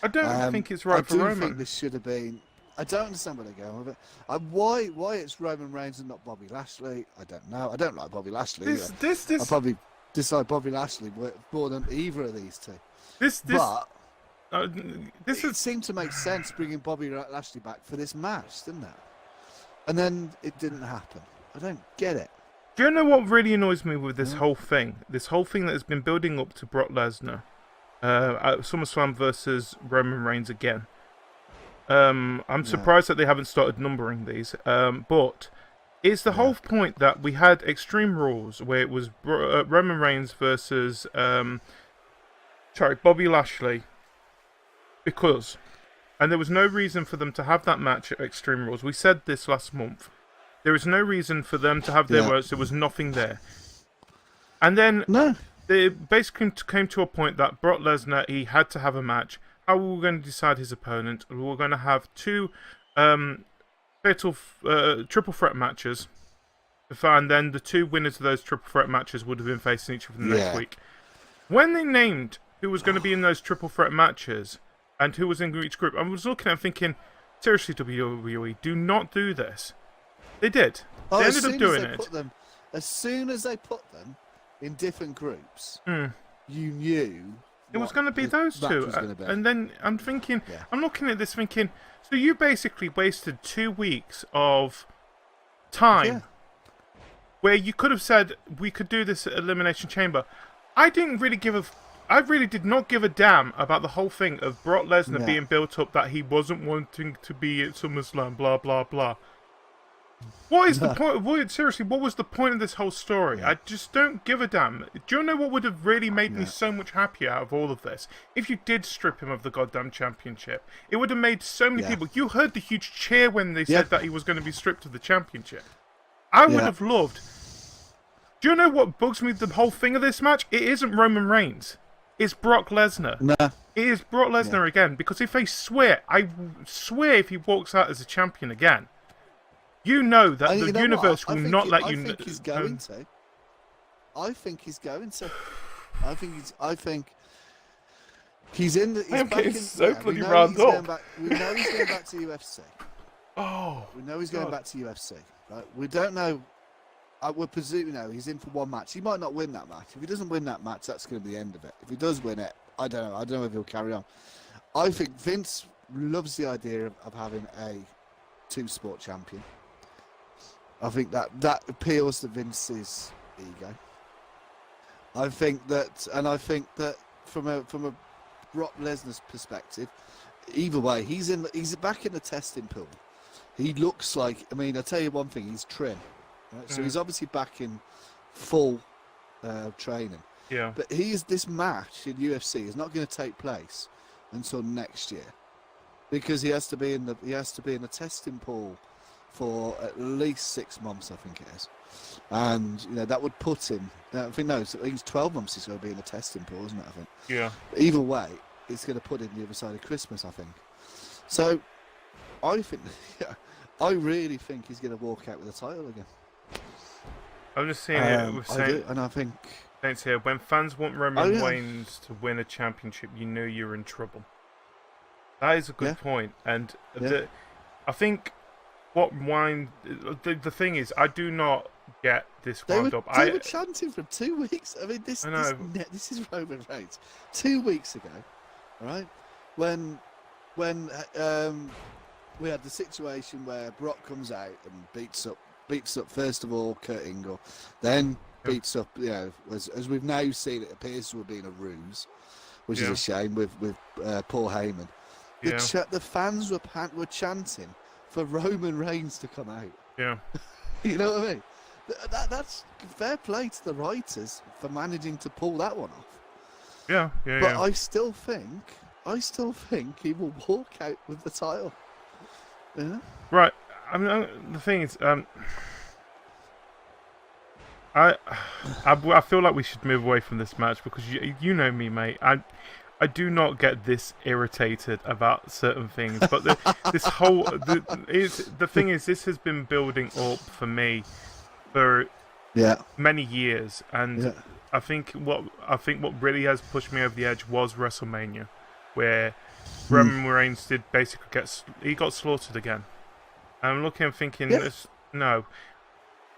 I don't think it's right for Roman. I do think this should have been. I don't understand where they're going with it. Why it's Roman Reigns and not Bobby Lashley? I don't know. I don't like Bobby Lashley. I probably dislike Bobby Lashley more than either of these two. It seemed to make sense bringing Bobby Lashley back for this match, didn't it? And then it didn't happen. I don't get it. Do you know what really annoys me with this whole thing? This whole thing that has been building up to Brock Lesnar at SummerSlam versus Roman Reigns again. I'm surprised that they haven't started numbering these, but it's the whole point that we had Extreme Rules where it was Roman Reigns versus Bobby Lashley, and there was no reason for them to have that match at Extreme Rules. We said this last month. There is no reason for them to have their works. There was nothing there. And then they basically came to a point that Brock Lesnar, he had to have a match. How were we going to decide his opponent? We were going to have two fatal triple threat matches, and then the two winners of those triple threat matches would have been facing each other the next week. When they named who was going to be in those triple threat matches and who was in each group, I was looking at it thinking, seriously, WWE, do not do this. They did. They ended up doing it. As soon as they put them in different groups, you knew it was going to be those two. And then I'm thinking, I'm looking at this thinking, so you basically wasted 2 weeks of time where you could have said, we could do this at Elimination Chamber. I really did not give a damn about the whole thing of Brock Lesnar being built up that he wasn't wanting to be at SummerSlam, blah, blah, blah. What is the point? Seriously, what was the point of this whole story? I just don't give a damn. Do you know what would have really made me so much happier out of all of this? If you did strip him of the goddamn championship. It would have made so many people... You heard the huge cheer when they said that he was going to be stripped of the championship. I would have loved... Do you know what bugs me the whole thing of this match? It isn't Roman Reigns. It's Brock Lesnar. It is Brock Lesnar again. Because if they swear... I swear if he walks out as a champion again... You know that the universe will not let you... I think he's going to. I think he's going to. I think he's in the... I'm getting so bloody round up. We know he's going back to UFC. Oh, we know he's going back to UFC. Right? We don't know... we're presuming, he's in for one match. He might not win that match. If he doesn't win that match, that's going to be the end of it. If he does win it, I don't know. I don't know if he'll carry on. I think Vince loves the idea of having a two-sport champion. I think that appeals to Vince's ego. I think that from a Brock Lesnar's perspective, either way, he's back in the testing pool. He looks like, I mean, I'll tell you one thing, he's trim. Right? So he's obviously back in full training. Yeah. But this match in UFC is not going to take place until next year, because he has to be in the testing pool for at least 6 months, I think it is. And that would put him. I think it's 12 months he's going to be in the testing pool, isn't it? I think. Yeah. Either way, it's going to put him the other side of Christmas, I think. So, I think, I really think he's going to walk out with the title again. I'm just seeing it. I do, and I think. Thanks here. When fans want Roman Reigns to win a championship, you know you're in trouble. That is a good point, and I think the thing is, I do not get this wound up. They were chanting for 2 weeks. I mean, this is Roman Reigns. 2 weeks ago, right? When we had the situation where Brock comes out and beats up first of all Kurt Angle, then beats up, as we've now seen, it appears to have been a ruse, which is a shame with Paul Heyman. The fans were chanting for Roman Reigns to come out. Yeah. You know what I mean? That's fair play to the writers for managing to pull that one off. Yeah. But I still think he will walk out with the title. Yeah. Right. I mean, the thing is, I feel like we should move away from this match, because you know me, mate. I do not get this irritated about certain things, but the thing is, this has been building up for me for many years, and I think what really has pushed me over the edge was WrestleMania, where Roman Reigns did basically got slaughtered again. I'm looking and thinking, no.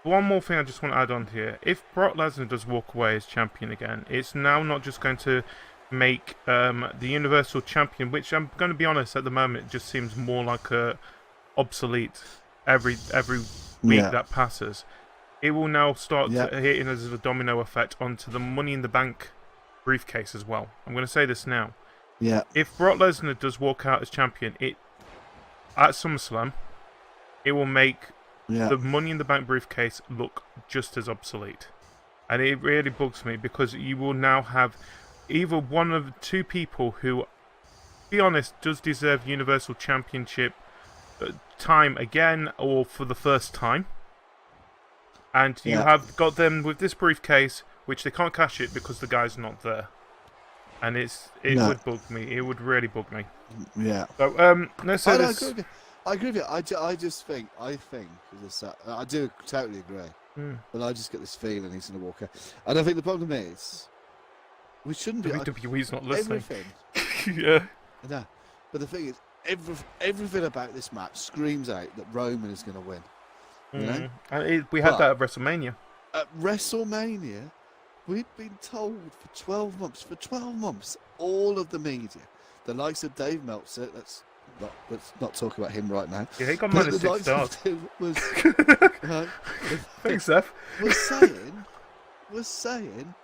One more thing I just want to add on here. If Brock Lesnar does walk away as champion again, it's now not just going to make the Universal Champion, which I'm going to be honest, at the moment, it just seems more like a obsolete every week that passes. It will now start hitting as a domino effect onto the Money in the Bank briefcase as well. I'm going to say this now. Yeah. If Brock Lesnar does walk out as champion, at SummerSlam, it will make the Money in the Bank briefcase look just as obsolete. And it really bugs me, because you will now have either one of two people who, to be honest, does deserve Universal Championship time again, or for the first time. And you have got them with this briefcase, which they can't cash it because the guy's not there. And it would bug me. It would really bug me. Yeah. So let's say this. I agree with you. I think I do totally agree. But I just get this feeling he's going to walk out. And I think the problem is, we shouldn't be. WWE's not listening. Everything. Yeah. No. But the thing is, everything about this match screams out that Roman is going to win. You know? And we had that at WrestleMania. At WrestleMania, we'd been told for 12 months. For 12 months, all of the media, the likes of Dave Meltzer, let's not talk about him right now. Yeah, he got minus 6 stars. Thanks, Seth. Was saying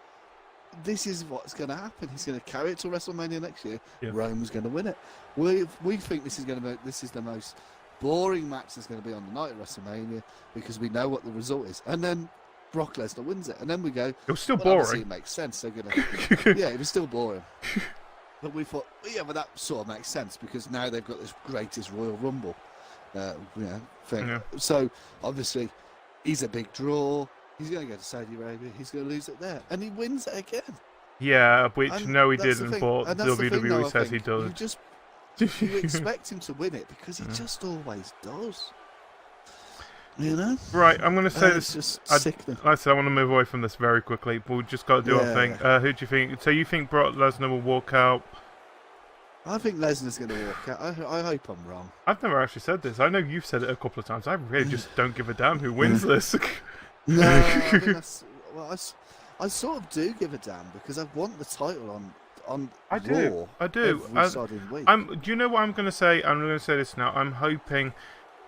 this is what's going to happen. He's going to carry it to WrestleMania next year. Yeah. Roman's going to win it. We think this is the most boring match that's going to be on the night at WrestleMania, because we know what the result is. And then Brock Lesnar wins it, and then we go. It was still boring. It makes sense. They're gonna. Yeah, it was still boring. But we thought, but that sort of makes sense, because now they've got this greatest Royal Rumble, thing. Yeah. So obviously, he's a big draw. He's going to go to Saudi Arabia. He's going to lose it there, and he wins it again. Yeah, which he didn't. But WWE says he does. You expect him to win it, because he just always does. You know? Right, I'm going to say this. Just sickening. Like I said, I want to move away from this very quickly, but we've just got to do our thing. Who do you think? So you think Brock Lesnar will walk out? I think Lesnar's going to walk out. I hope I'm wrong. I've never actually said this. I know you've said it a couple of times. I really just don't give a damn who wins this. No, I mean, I sort of do give a damn, because I want the title on I do. Raw I do. every Saturday week. Do you know what I'm going to say? I'm going to say this now. I'm hoping,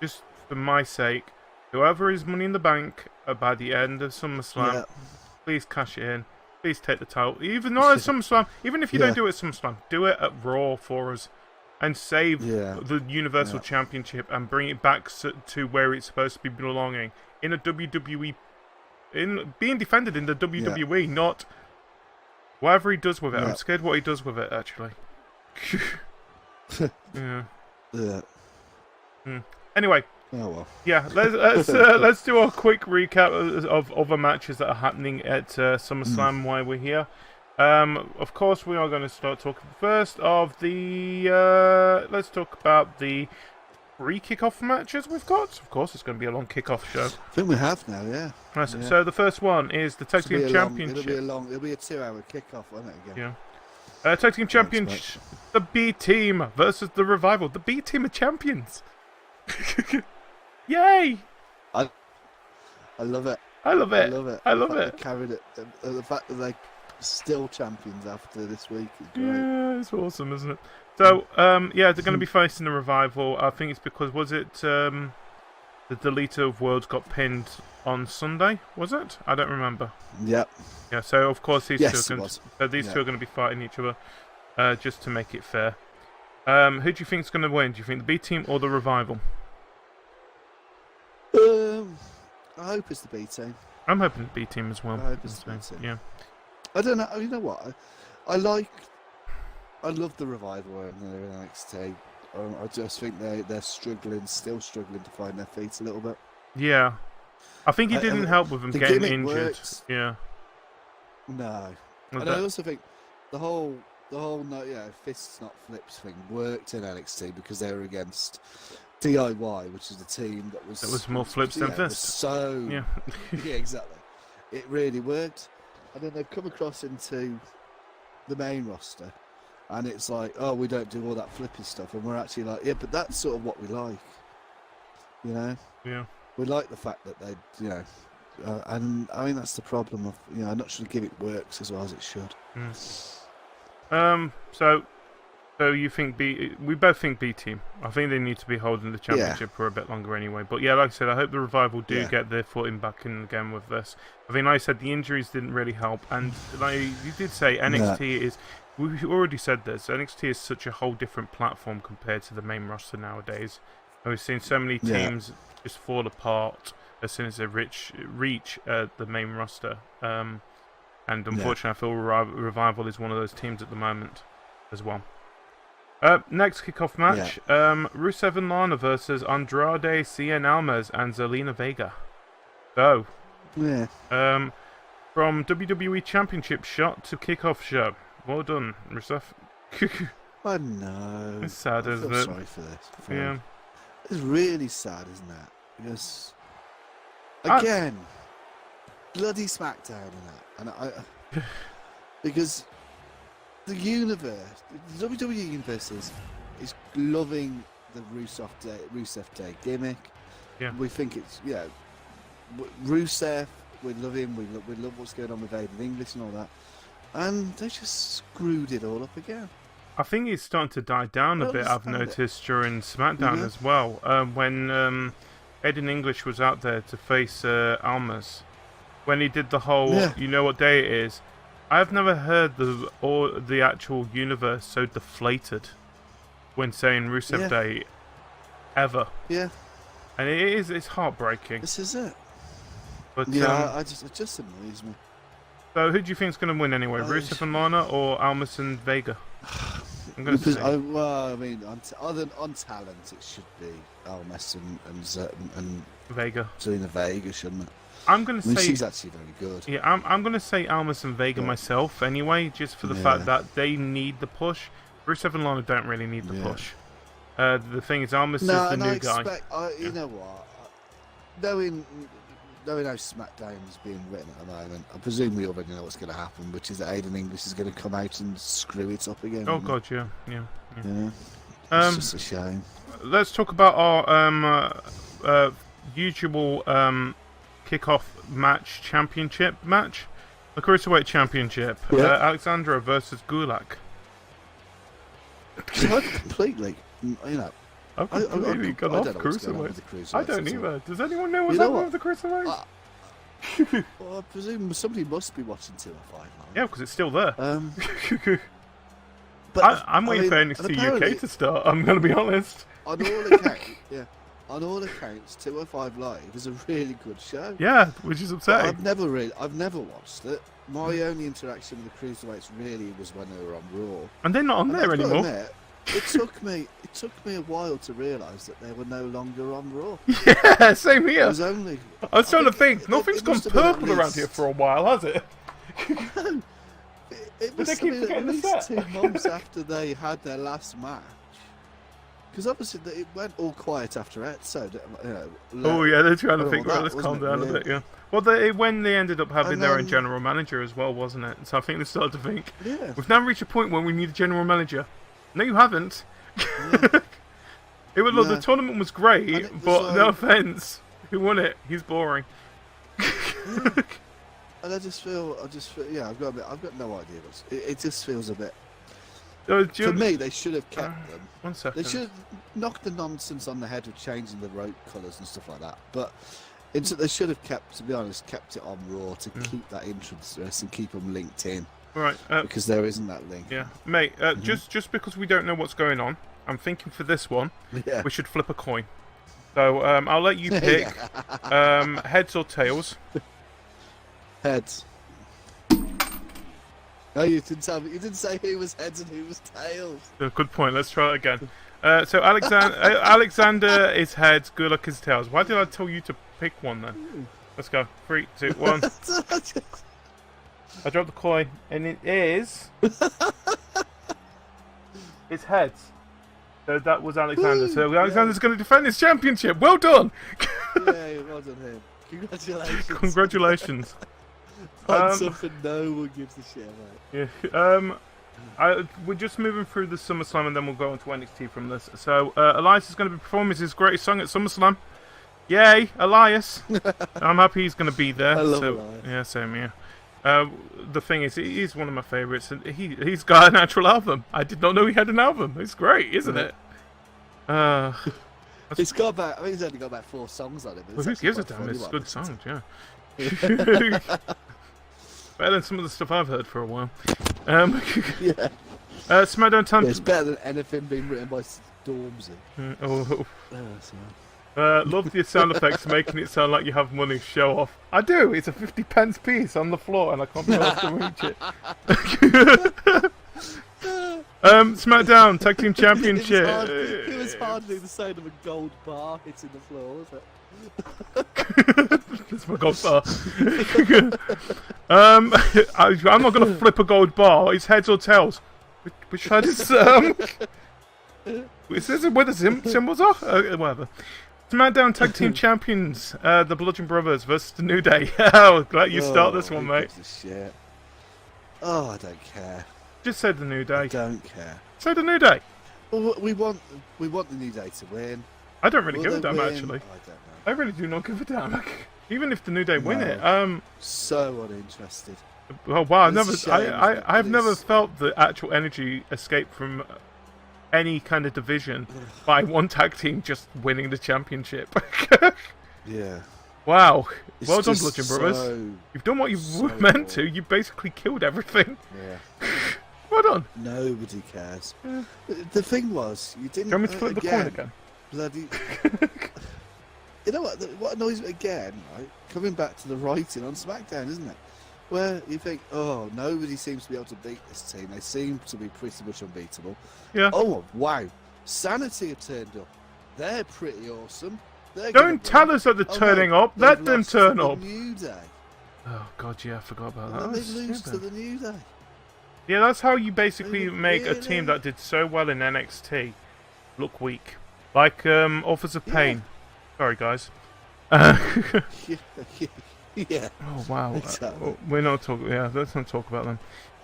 just for my sake, whoever is Money in the Bank by the end of SummerSlam, please cash it in. Please take the title. Even not at SummerSlam. Even if you don't do it at SummerSlam, do it at Raw for us. And save the Universal Championship and bring it back to where it's supposed to be belonging. In a WWE... being defended in the WWE, not... Whatever he does with it. I'm scared what he does with it, actually. Anyway. Oh, well. Yeah, let's do a quick recap of other matches that are happening at SummerSlam while we're here. Of course, we are going to start talking first of the... let's talk about the 3 kickoff matches we've got. Of course, it's going to be a long kickoff show. I think we have now, yeah. Right, so the first one is the Tag Team Championship. It'll be a 2-hour kickoff, won't it, again? Yeah. Tag Team Championship. The B Team versus the Revival. The B Team are champions. Yay! I love it. I love it. I love it. They carried it. The fact that they're still champions after this week is great. Yeah, it's awesome, isn't it? So, they're going to be facing the Revival. I think it's because, was it the Deleter of Worlds got pinned on Sunday, was it? I don't remember. Yep. Yeah, so of course these two are going to be fighting each other just to make it fair. Who do you think is going to win? Do you think the B Team or the Revival? I hope it's the B Team. I'm hoping the B Team as well. I hope it's the B Team. Yeah. I don't know. You know what? I love the Revival in NXT. I just think they're still struggling to find their feet a little bit. Yeah. I think he didn't help with them getting injured. Works. Yeah. No. And I also think the whole fists not flips thing worked in NXT because they were against DIY, which is the team that was more flips than fists. Yeah, exactly. It really worked. And then they've come across into the main roster, and it's like, oh, we don't do all that flippy stuff, and we're actually like, yeah, but that's sort of what we like, you know. Yeah. We like the fact that they, and I mean that's the problem of, I'm not sure if it works as well as it should. So you think we both think B Team. I think they need to be holding the championship for a bit longer anyway. But yeah, like I said, I hope the Revival do get their footing back in again with this. I mean, like I said, the injuries didn't really help, and like you did say, NXT is. We already said this. NXT is such a whole different platform compared to the main roster nowadays. And we've seen so many teams just fall apart as soon as they reach the main roster. And unfortunately, I feel Revival is one of those teams at the moment as well. Next kickoff match, Rusev and Lana versus Andrade, Cien Almas, and Zelina Vega. So, from WWE Championship shot to kickoff show. Well done, Rusev. I know. It's sad, isn't it? Sorry for this. Yeah. It's really sad, isn't it? Because, again, bloody SmackDown and that. And because the universe, the WWE universe is loving the Rusev Day gimmick. Yeah. We think it's, Rusev, we love him, we love what's going on with Aiden English and all that. And they just screwed it all up again. I think it's starting to die down a bit, I've noticed, during SmackDown as well. When Aiden English was out there to face Almas, when he did the whole, you know what day it is, I've never heard the actual universe so deflated when saying Rusev Day ever. Yeah. And it's heartbreaking. This is it. But it just annoys me. So who do you think is going to win anyway? Rusev and Lana or Almas and Vega? I'm going to say. On talent, it should be Almas and Vega. Zelina Vega, shouldn't it? I'm going to say she's actually very good. Yeah, I'm going to say Almas and Vega myself anyway, just for the fact that they need the push. Rusev and Lana don't really need the push. The thing is, Almas is the new guy. You know what? Knowing how SmackDown is being written at the moment, I presume we already know what's going to happen, which is that Aiden English is going to come out and screw it up again. Oh God, yeah. It's just a shame. Let's talk about our usual kickoff championship match, the Cruiserweight Championship. Alexandra versus Gulak. So I've completely, you know. I've completely gone off cruiserweight. I don't either. Does anyone know what's happening with the cruiserweight? Well, I presume somebody must be watching 205 now. Yeah, because it's still there. But I'm waiting for NXT UK to start. I'm going to be honest. On all accounts, 205 Live is a really good show. Yeah, which is upsetting. I've never watched it. My only interaction with the cruiserweights really was when they were on Raw. And they're not on there anymore. Admit, it took me a while to realise that they were no longer on Raw. Yeah, same here. I was trying to think. Nothing's gone purple around here for a while, has it? No. It was at least 2 months after they had their last match. Because obviously it went all quiet after it, so... oh yeah, they're trying to think, right, let's calm down a bit, yeah. Well, when they ended up having their own general manager as well, wasn't it? So I think they started to think, we've now reached a point where we need a general manager. No, you haven't. Yeah. The tournament was great, but no offence, who won it? He's boring. Yeah. And I just feel, yeah, I've got no idea. It just feels a bit... For me, they should have kept them. 1 second. They should have knocked the nonsense on the head of changing the rope colours and stuff like that. But they should have kept it on Raw to keep that interest and keep them linked in. Right. Because there isn't that link. Yeah, mate. Just because we don't know what's going on, I'm thinking for this one, we should flip a coin. So I'll let you pick heads or tails. Heads. No, you didn't tell me. You didn't say who was heads and who was tails. Good point. Let's try it again. So Alexander is heads. Gulak is tails. Why did I tell you to pick one then? Let's go. 3, 2, 1. I dropped the coin, and it is. It's heads. So that was Alexander. So Alexander's going to defend his championship. Well done. Yeah, well done him. Congratulations. Congratulations. Something no one gives a shit about. Yeah. We're just moving through the SummerSlam and then we'll go on to NXT from this. So Elias is going to be performing his greatest song at SummerSlam. Yay, Elias! I'm happy he's going to be there. I love Elias. Yeah, same here. The thing is, he's one of my favourites, and he's got an actual album. I did not know he had an album. It's great, isn't it? It's got about. I think he's only got about 4 songs on it. Well, who gives a damn? It's good songs, yeah. Better than some of the stuff I've heard for a while. Yeah. SmackDown time. Yeah, it's better than anything being written by Stormzy. Love the sound effects making it sound like you have money. Show off. I do. It's a 50p piece on the floor, and I can't be able to reach it. SmackDown Tag Team Championship. It was hardly the sound of a gold bar hitting the floor, was it? It's my gold bar. I'm not going to flip a gold bar. It's heads or tails. Which side is it says where the symbols are. Whatever. SmackDown Tag Team Champions, the Bludgeon Brothers versus the New Day. Oh, glad you start this one, mate. Shit. Oh, I don't care. Just say the New Day. I don't care. Say the New Day. Well, we want the New Day to win. I don't really give a damn, actually. I don't know. I really do not give a damn. Even if the New Day win it. So uninterested. Oh wow! I've never felt the actual energy escape from any kind of division by one tag team just winning the championship. Yeah. Wow. It's well done, Bludgeon Brothers. You've done what you were meant to. You basically killed everything. Yeah. Well done. Nobody cares. Yeah. The thing was, you didn't. Do you want me to flip the coin again? Bloody. You know what? What annoys me again, right? Coming back to the writing on SmackDown, isn't it? Where you think, oh, nobody seems to be able to beat this team. They seem to be pretty much unbeatable. Yeah. Oh, wow. Sanity have turned up. They're pretty awesome. Don't tell us that they're turning up. Let them turn up. New Day. Oh, God, yeah, I forgot about that. And then they lose to the New Day. Yeah, that's how you basically make a team that did so well in NXT look weak. Like Authors of Pain. Yeah. Sorry, guys. Yeah. Oh wow. Exactly. We're not talking. Yeah, let's not talk about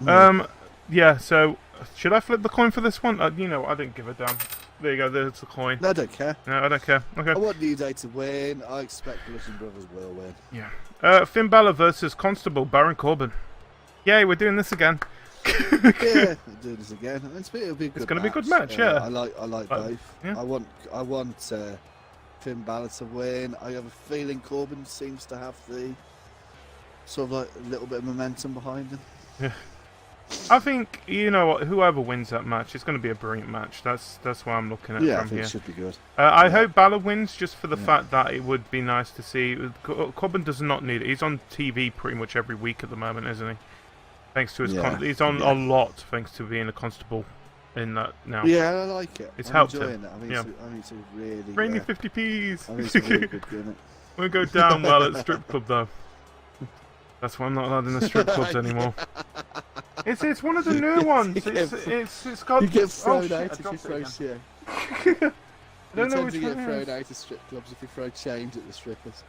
them. Yeah. So, should I flip the coin for this one? You know, I didn't give a damn. There you go. There's the coin. No, I don't care. No, I don't care. Okay. I want New Day to win. I expect Bludgeon Brothers will win. Yeah. Finn Balor versus Constable Baron Corbin. Yay, we're doing this again. Yeah, we'll do this again. It'll be a good It's going to be a good match. match, yeah. I like both. Yeah. I want Finn Balor to win. I have a feeling Corbin seems to have the sort of like a little bit of momentum behind him. Yeah. I think, you know what, whoever wins that match, it's going to be a brilliant match. That's why I'm looking at Yeah, from I think here. it should be good. I hope Balor wins just for the fact that it would be nice to see. Corbin does not need it. He's on TV pretty much every week at the moment, isn't he? Thanks to his he's on a lot thanks to being a constable in that now. Yeah, I like it. It's I'm helped enjoying him. It. I think it's a really Rainy 50p's. I think it's a really good gimmick. Won't go down well at strip club though. That's why I'm not allowed in the strip clubs anymore. It's one of the new ones. It's got. You get thrown shit, out if you throw shit. I don't know You which tend to one get it thrown is. out of strip clubs if you throw change at the strippers.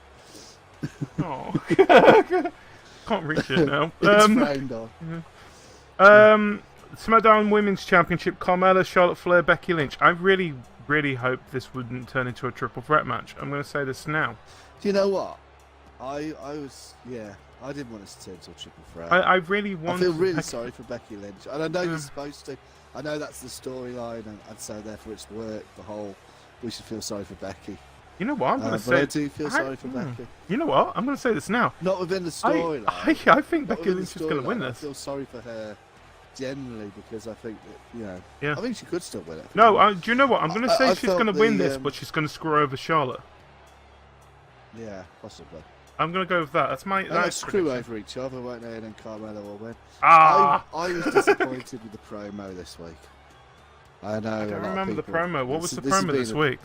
Oh. Can't reach it now. It's frowned on. SmackDown Women's Championship: Carmella, Charlotte Flair, Becky Lynch. I really, really hope this wouldn't turn into a triple threat match. I'm going to say this now. Do you know what? I didn't want us to turn into a triple threat. I really want. I feel really sorry for Becky Lynch, and I know you're supposed to. I know that's the storyline, and so therefore it's worked. The whole we should feel sorry for Becky. You know what? I'm going to say. But I do feel sorry for Becky. You know what? I'm going to say this now. Not within the storyline. I think Becky Lynch is going to win this. I feel sorry for her generally because I think that Yeah. I think she could still win it. No, do you know what? I'm going to say she's going to win this, the, but she's going to screw over Charlotte. Yeah, possibly. I'm going to go with that. That's my. They'll screw over each other, won't they? And then Carmella will win. Ah! I was disappointed with the promo this week. I know. I don't remember the promo. What was the promo this week?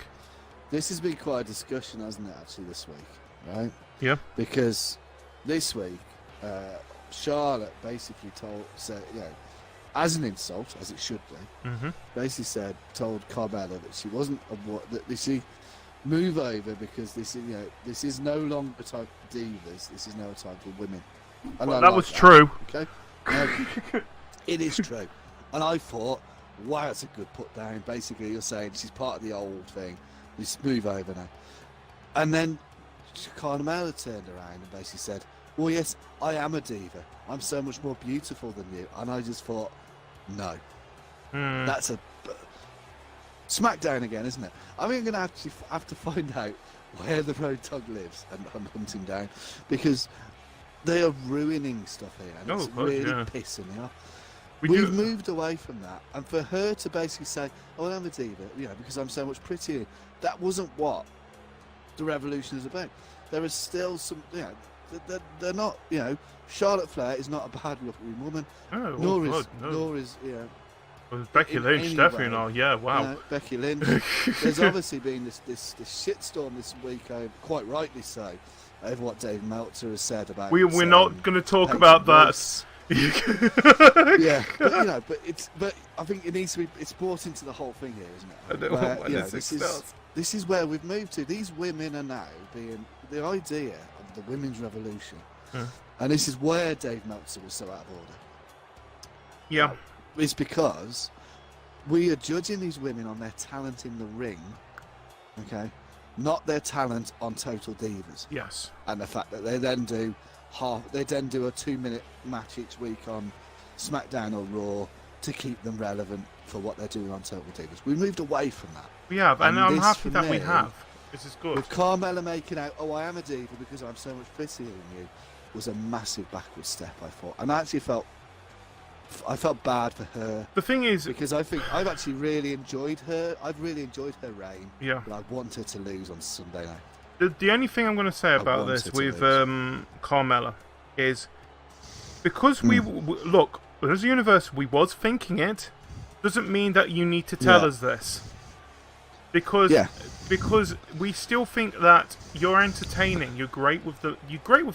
This has been quite a discussion, hasn't it, actually, this week, right? Yeah. Because this week, Charlotte basically said, as an insult, as it should be, basically told Carmella that she wasn't, that she move over because this is no longer a time for divas, this is now a time for women. And well, that was true. Okay? It is true. And I thought, wow, that's a good put down. Basically, you're saying she's part of the old thing. Just move over now. And then Carmella turned around and basically said, well, yes, I am a diva. I'm so much more beautiful than you. And I just thought, no. That's a... SmackDown again, isn't it? I think I'm going to have to find out where the Road Dogg lives and hunt him down. Because they are ruining stuff here. And it's really pissing me off. We've moved away from that, and for her to basically say, "Oh, I'm a diva," because I'm so much prettier. That wasn't what the revolution is about. There is still some, they're not, Charlotte Flair is not a bad-looking woman, nor is well, Becky Lynch definitely not. Yeah, wow. Becky Lynch. There's obviously been this shitstorm this week, quite rightly so, over what Dave Meltzer has said about. We're not going to talk about that. Yeah, but I think it needs to be. It's brought into the whole thing here, isn't it? Where, this is where we've moved to. These women are now being the idea of the women's revolution, and this is where Dave Meltzer was so out of order. Yeah, it's because we are judging these women on their talent in the ring, okay, not their talent on Total Divas. Yes, and the fact that they then do a 2-minute match each week on SmackDown or Raw to keep them relevant for what they're doing on Total Divas. We moved away from that. We have, and I'm happy that we have. This is good. With Carmella making out, "Oh, I am a diva because I'm so much prettier than you," was a massive backward step, I thought. And I actually felt bad for her. The thing is, because I think I've actually really enjoyed her. I've really enjoyed her reign. Yeah. But I want her to lose on Sunday night. The only thing I'm going to say about this with Carmella is because we look as a universe, we was thinking it doesn't mean that you need to tell us this because we still think that you're entertaining. You're great with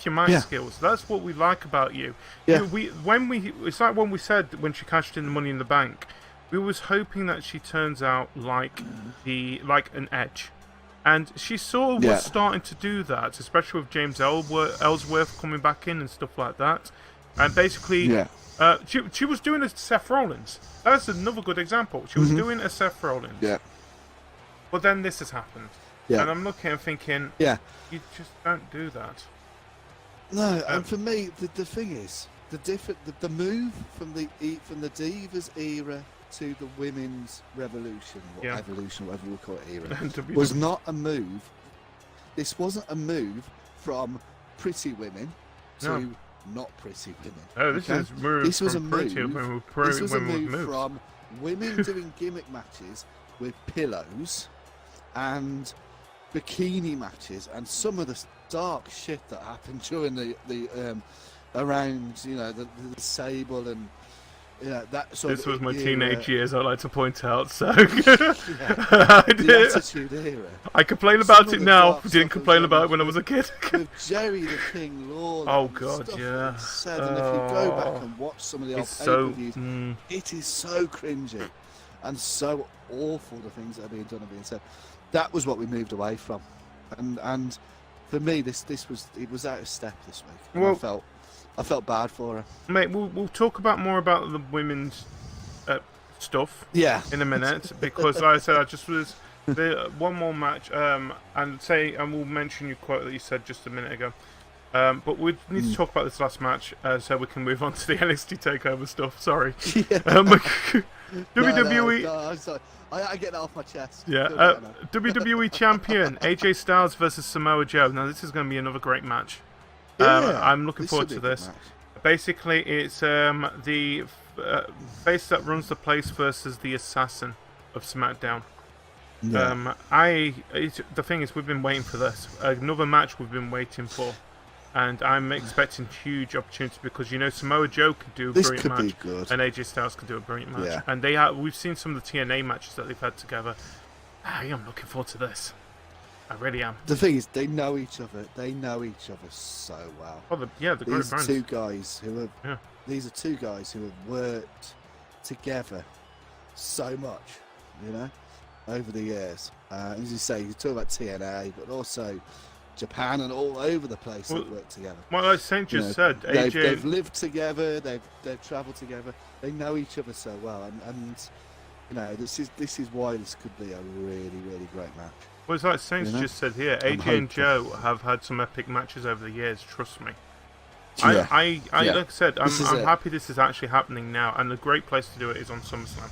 your mic skills. That's what we like about you. Yeah. It's like when we said when she cashed in the Money in the Bank, we was hoping that she turns out like an Edge. And she sort of was starting to do that, especially with James Ellsworth coming back in and stuff like that. And basically, she was doing a Seth Rollins. That's another good example. She was doing a Seth Rollins. Yeah. But then this has happened. Yeah. And I'm looking and thinking, you just don't do that. No, and for me, the thing is, the move from the Divas era to the women's revolution, or evolution, whatever we call it, era, was not a move. This wasn't a move from pretty women to not pretty women. Oh, this was a move from women doing gimmick matches with pillows and bikini matches, and some of the dark shit that happened during the around, the Sable and that sort this of. was my teenage years, I like to point out. So the Attitude Era. I complain about it now. Didn't complain about it when I was a kid. With Jerry the King Lawler. Oh God, yeah. Said, and if you go back and watch some of the old pay-per-views, it is so cringy and so awful, the things that are being done and being said. That was what we moved away from, and for me, it was out of step this week. Well, I felt bad for her. Mate, we'll talk more about the women's stuff in a minute, because like I said, I just was one more match, and we'll mention your quote that you said just a minute ago. But we need to talk about this last match so we can move on to the NXT TakeOver stuff. Sorry. WWE. No, I'm sorry. I get that off my chest. Yeah. WWE Champion AJ Styles versus Samoa Joe. Now this is going to be another great match. I'm looking forward to this. Basically, it's the face that runs the place versus the assassin of SmackDown. Yeah. The thing is, we've been waiting for this. Another match we've been waiting for. And I'm expecting huge opportunity because Samoa Joe could do a brilliant match, and AJ Styles could do a brilliant match. Yeah. And we've seen some of the TNA matches that they've had together. I am looking forward to this. I really am. The thing is, they know each other. They know each other so well. Oh, these are two guys who have. These are two guys who have worked together so much, over the years. As you say, you talk about TNA, but also Japan and all over the place they've worked together. Well, like Saint just said, AJ... they've lived together, they've travelled together, they know each other so well, and this is why this could be a really, really great match. Well, it's like Saints just said here, AJ and Joe have had some epic matches over the years, trust me. Like I said, I'm happy this is actually happening now, and the great place to do it is on SummerSlam.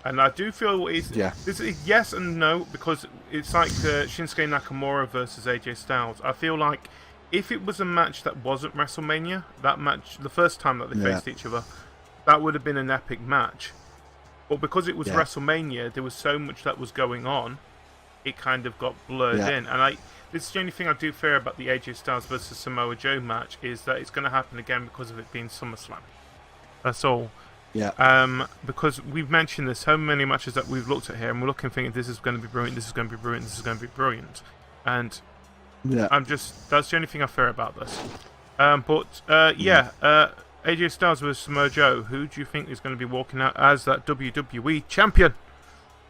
And I do feel this is yes and no, because it's like Shinsuke Nakamura versus AJ Styles. I feel like if it was a match that wasn't WrestleMania, that match, the first time that they faced each other, that would have been an epic match. But because it was WrestleMania, there was so much that was going on, it kind of got blurred in. And this is the only thing I do fear about the AJ Styles versus Samoa Joe match, is that it's going to happen again because of it being SummerSlam. That's all. Yeah. Because we've mentioned there's so many matches that we've looked at here, and we're looking thinking this is going to be brilliant, this is going to be brilliant, this is going to be brilliant. And that's the only thing I fear about this. AJ Styles versus Samoa Joe, who do you think is going to be walking out as that WWE champion?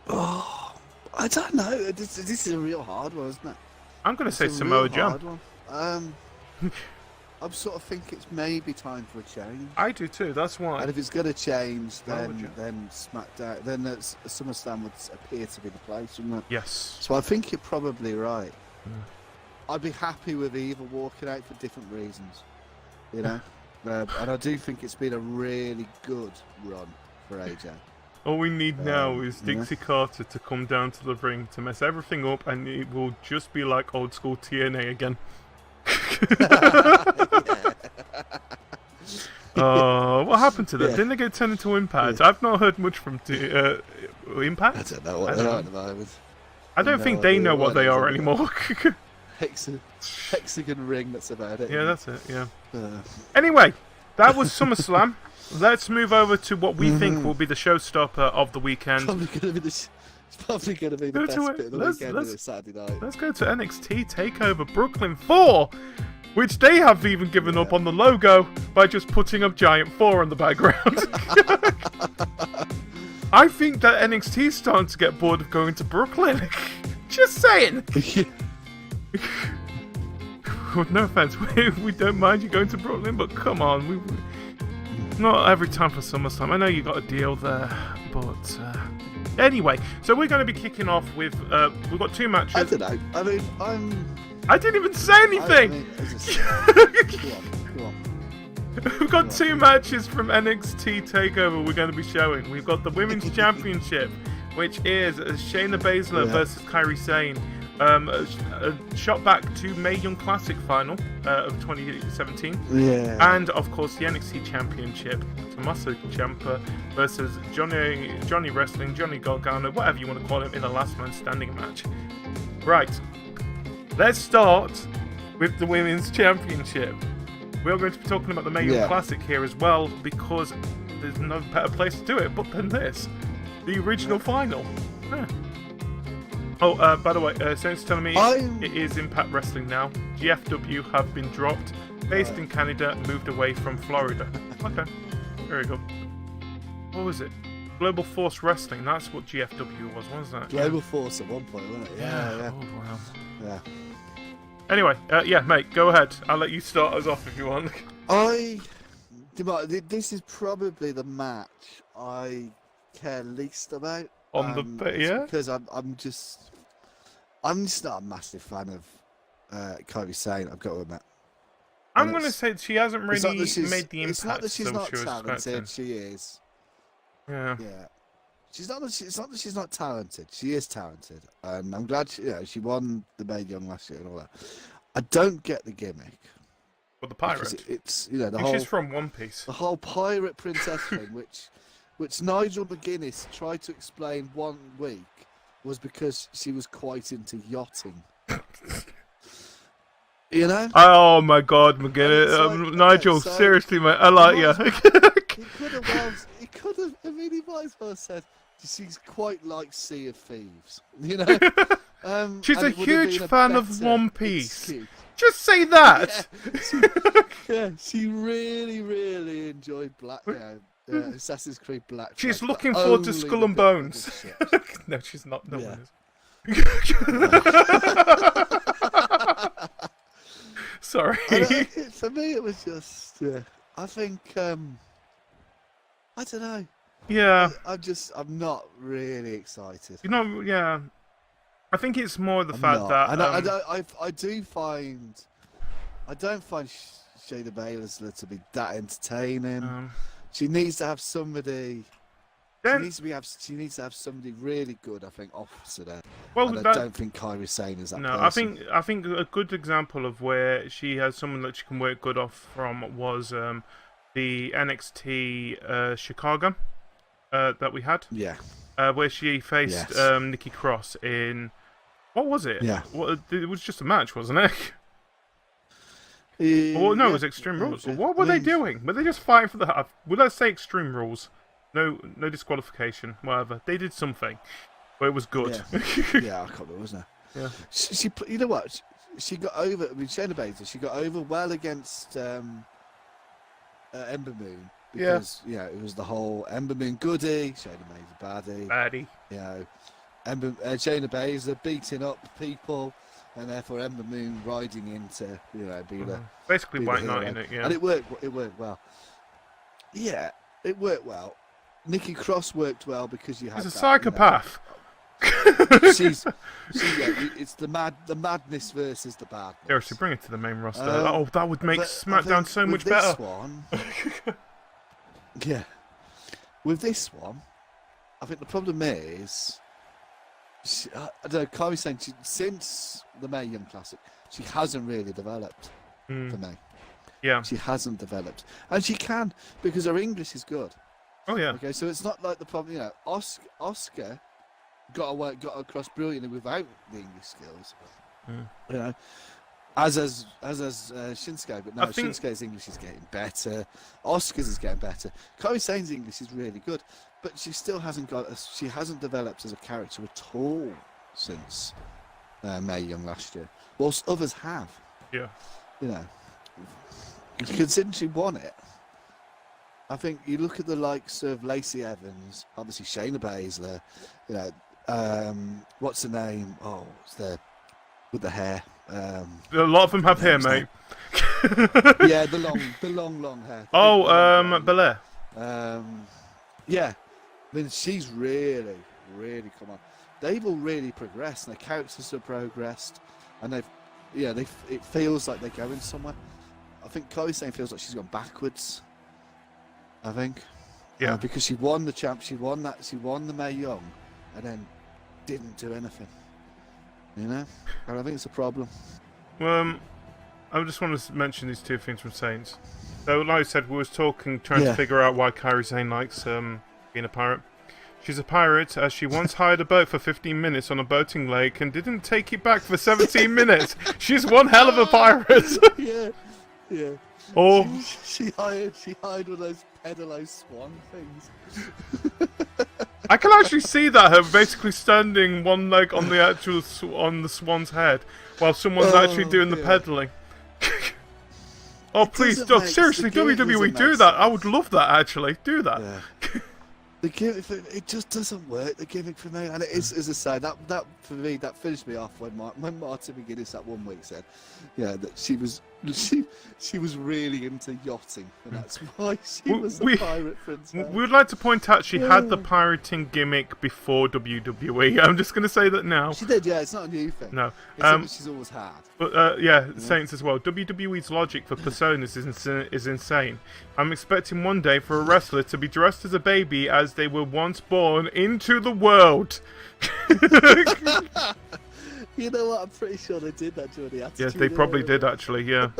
Oh, I don't know. This is a real hard one, isn't it? I'm going to say Samoa Joe. I sort of think it's maybe time for a change. I do too. That's why. And if it's going to change, then SmackDown, then SummerSlam would appear to be the place, wouldn't it? Yes. So I think you're probably right. I'd be happy with either walking out for different reasons, and I do think it's been a really good run for AJ. All we need now is Dixie Carter to come down to the ring to mess everything up, and it will just be like old school TNA again. What happened to them? Didn't they get turned into Impact? I've not heard much from Impact. I don't know what they are at the moment. I don't think they know what they are anymore. Hexagon ring, that's about it. Yeah, that's it, yeah. Anyway, that was SummerSlam. Let's move over to what we think will be the showstopper of the weekend. It's probably going to be the best bit of the weekend on Saturday night. Let's go to NXT TakeOver Brooklyn 4, which they have even given up on the logo by just putting a giant 4 on the background. I think that NXT is starting to get bored of going to Brooklyn. Just saying. No offense, we don't mind you going to Brooklyn, but come on, not every time for SummerSlam. I know you got a deal there, but anyway, so we're going to be kicking off with we've got 2 matches. I don't know. I mean, I didn't even say anything. Go on. We've got 2 matches from NXT TakeOver we're going to be showing. We've got the Women's Championship, which is Shayna Baszler versus Kairi Sane. A shot back to Mae Young Classic final of 2017. Yeah. And, of course, the NXT Championship. Tommaso Ciampa versus Johnny Wrestling, Johnny Gargano, whatever you want to call him, in a last man standing match. Right. Let's start with the Women's Championship. We're going to be talking about the Mae Young Classic here as well, because there's no better place to do it but than this. The original final. Yeah. Oh, by the way, Saint's telling me it is Impact Wrestling now. GFW have been dropped, based in Canada, moved away from Florida. Okay, very good. What was it? Global Force Wrestling, that's what GFW was, wasn't it? Global Force at one point, wasn't it? Yeah. Oh, wow. Yeah. Anyway, mate, go ahead. I'll let you start us off if you want. This is probably the match I care least about. Because I'm just not a massive fan of Kairi Sane, I've got to admit. I'm going to say she hasn't really made the impact. It's not that she's not talented, expecting. she is. Yeah. It's not that she's not talented. She is talented, and I'm glad she won the Mae Young last year and all that. I don't get the gimmick. Well, the pirate. It's the whole. She's from One Piece. The whole pirate princess thing, which Nigel McGuinness tried to explain one week, was because she was quite into yachting. You know? Oh my God, McGuinness! Nigel, seriously, mate, I like you. He could have. I mean, he might as well have said she's quite like Sea of Thieves. You know? She's a huge fan of One Piece. Excuse. Just say that. She really, really enjoyed Assassin's Creed Black. She's looking forward to Skull and Bones. No, she's not. No one is. Sorry. For me, it was just. I think. I don't know. Yeah. I'm not really excited. I think it's more the fact that. And I don't find Shayna Baszler to be that entertaining. She needs to have somebody. She needs to have somebody really good, I think, opposite her. Well, I don't think Kairi Sane is that. No, person. I think a good example of where she has someone that she can work good off from was the NXT Chicago that we had. Yeah. Where she faced Nikki Cross in. What was it? Yeah. It was just a match, wasn't it? It was Extreme Rules. What were they doing? Were they just fighting for the... Would I say Extreme Rules? No disqualification, whatever. They did something, but it was good. Yeah, I can't remember, wasn't it? Yeah. She you know what? She got over... I mean, Shayna Baszler, she got over well against Ember Moon. Because, it was the whole Ember Moon goodie, Shayna Baszler baddie. Shayna Baszler beating up people, and therefore Ember Moon riding into, be the basically be White the Knight in it, yeah. And it worked well. Yeah, it worked well. Nikki Cross worked well because you had. She's a psychopath. It's the madness versus the badness. Seriously, bring it to the main roster. That would make SmackDown so much better. With this one, I think the problem is, I don't know, Kairi Sane, since the Mae Young Classic, she hasn't really developed for me. Yeah. She hasn't developed. And she can, because her English is good. Oh, yeah. Okay, so it's not like the problem, Oscar got across brilliantly without the English skills. As Shinsuke, but no, Shinsuke's English is getting better. Oscar's is getting better. Kairi Sane's English is really good, but she still hasn't developed as a character at all since Mae Young last year. Whilst others have. Yeah. Considering she won it, I think you look at the likes of Lacey Evans, obviously Shayna Baszler, what's her name? Oh, it's with the hair. A lot of them have hair, mate. Yeah, the long hair. Belair. Yeah, I mean she's really come on. They've all really progressed, and their characters have progressed, and it feels like they're going somewhere. I think Kairi Sane feels like she's gone backwards. I think. Yeah. Because she won the champ, she won the Mae Young, and then didn't do anything. You know, and I think it's a problem. I just want to mention these two things from Saints. So, like I said, we was trying to figure out why Kairi Sane likes being a pirate. She's a pirate, as she once hired a boat for 15 minutes on a boating lake and didn't take it back for 17 minutes. She's one hell of a pirate. Yeah. Or she hired one of those pedalo swan things. I can actually see that, her basically standing one leg on the swan's head while someone's actually doing the pedaling. Oh, please, seriously, WWE, do that. I would love that, actually. Do that. Yeah. The gimmick, it just doesn't work, the gimmick for me. And it is, as I say, that for me, that finished me off when Martin McGuinness that 1 week said, that she was really into yachting, and that's why she was a pirate princess. We would like to point out she had the pirating gimmick before WWE. I'm just going to say that now. She did, yeah. It's not a new thing. No, it's something she's always had. But Saints as well. WWE's logic for personas is insane. I'm expecting one day for a wrestler to be dressed as a baby as they were once born into the world. You know what? I'm pretty sure they did that during the Attitude Yes, they probably Era. did, actually, yeah.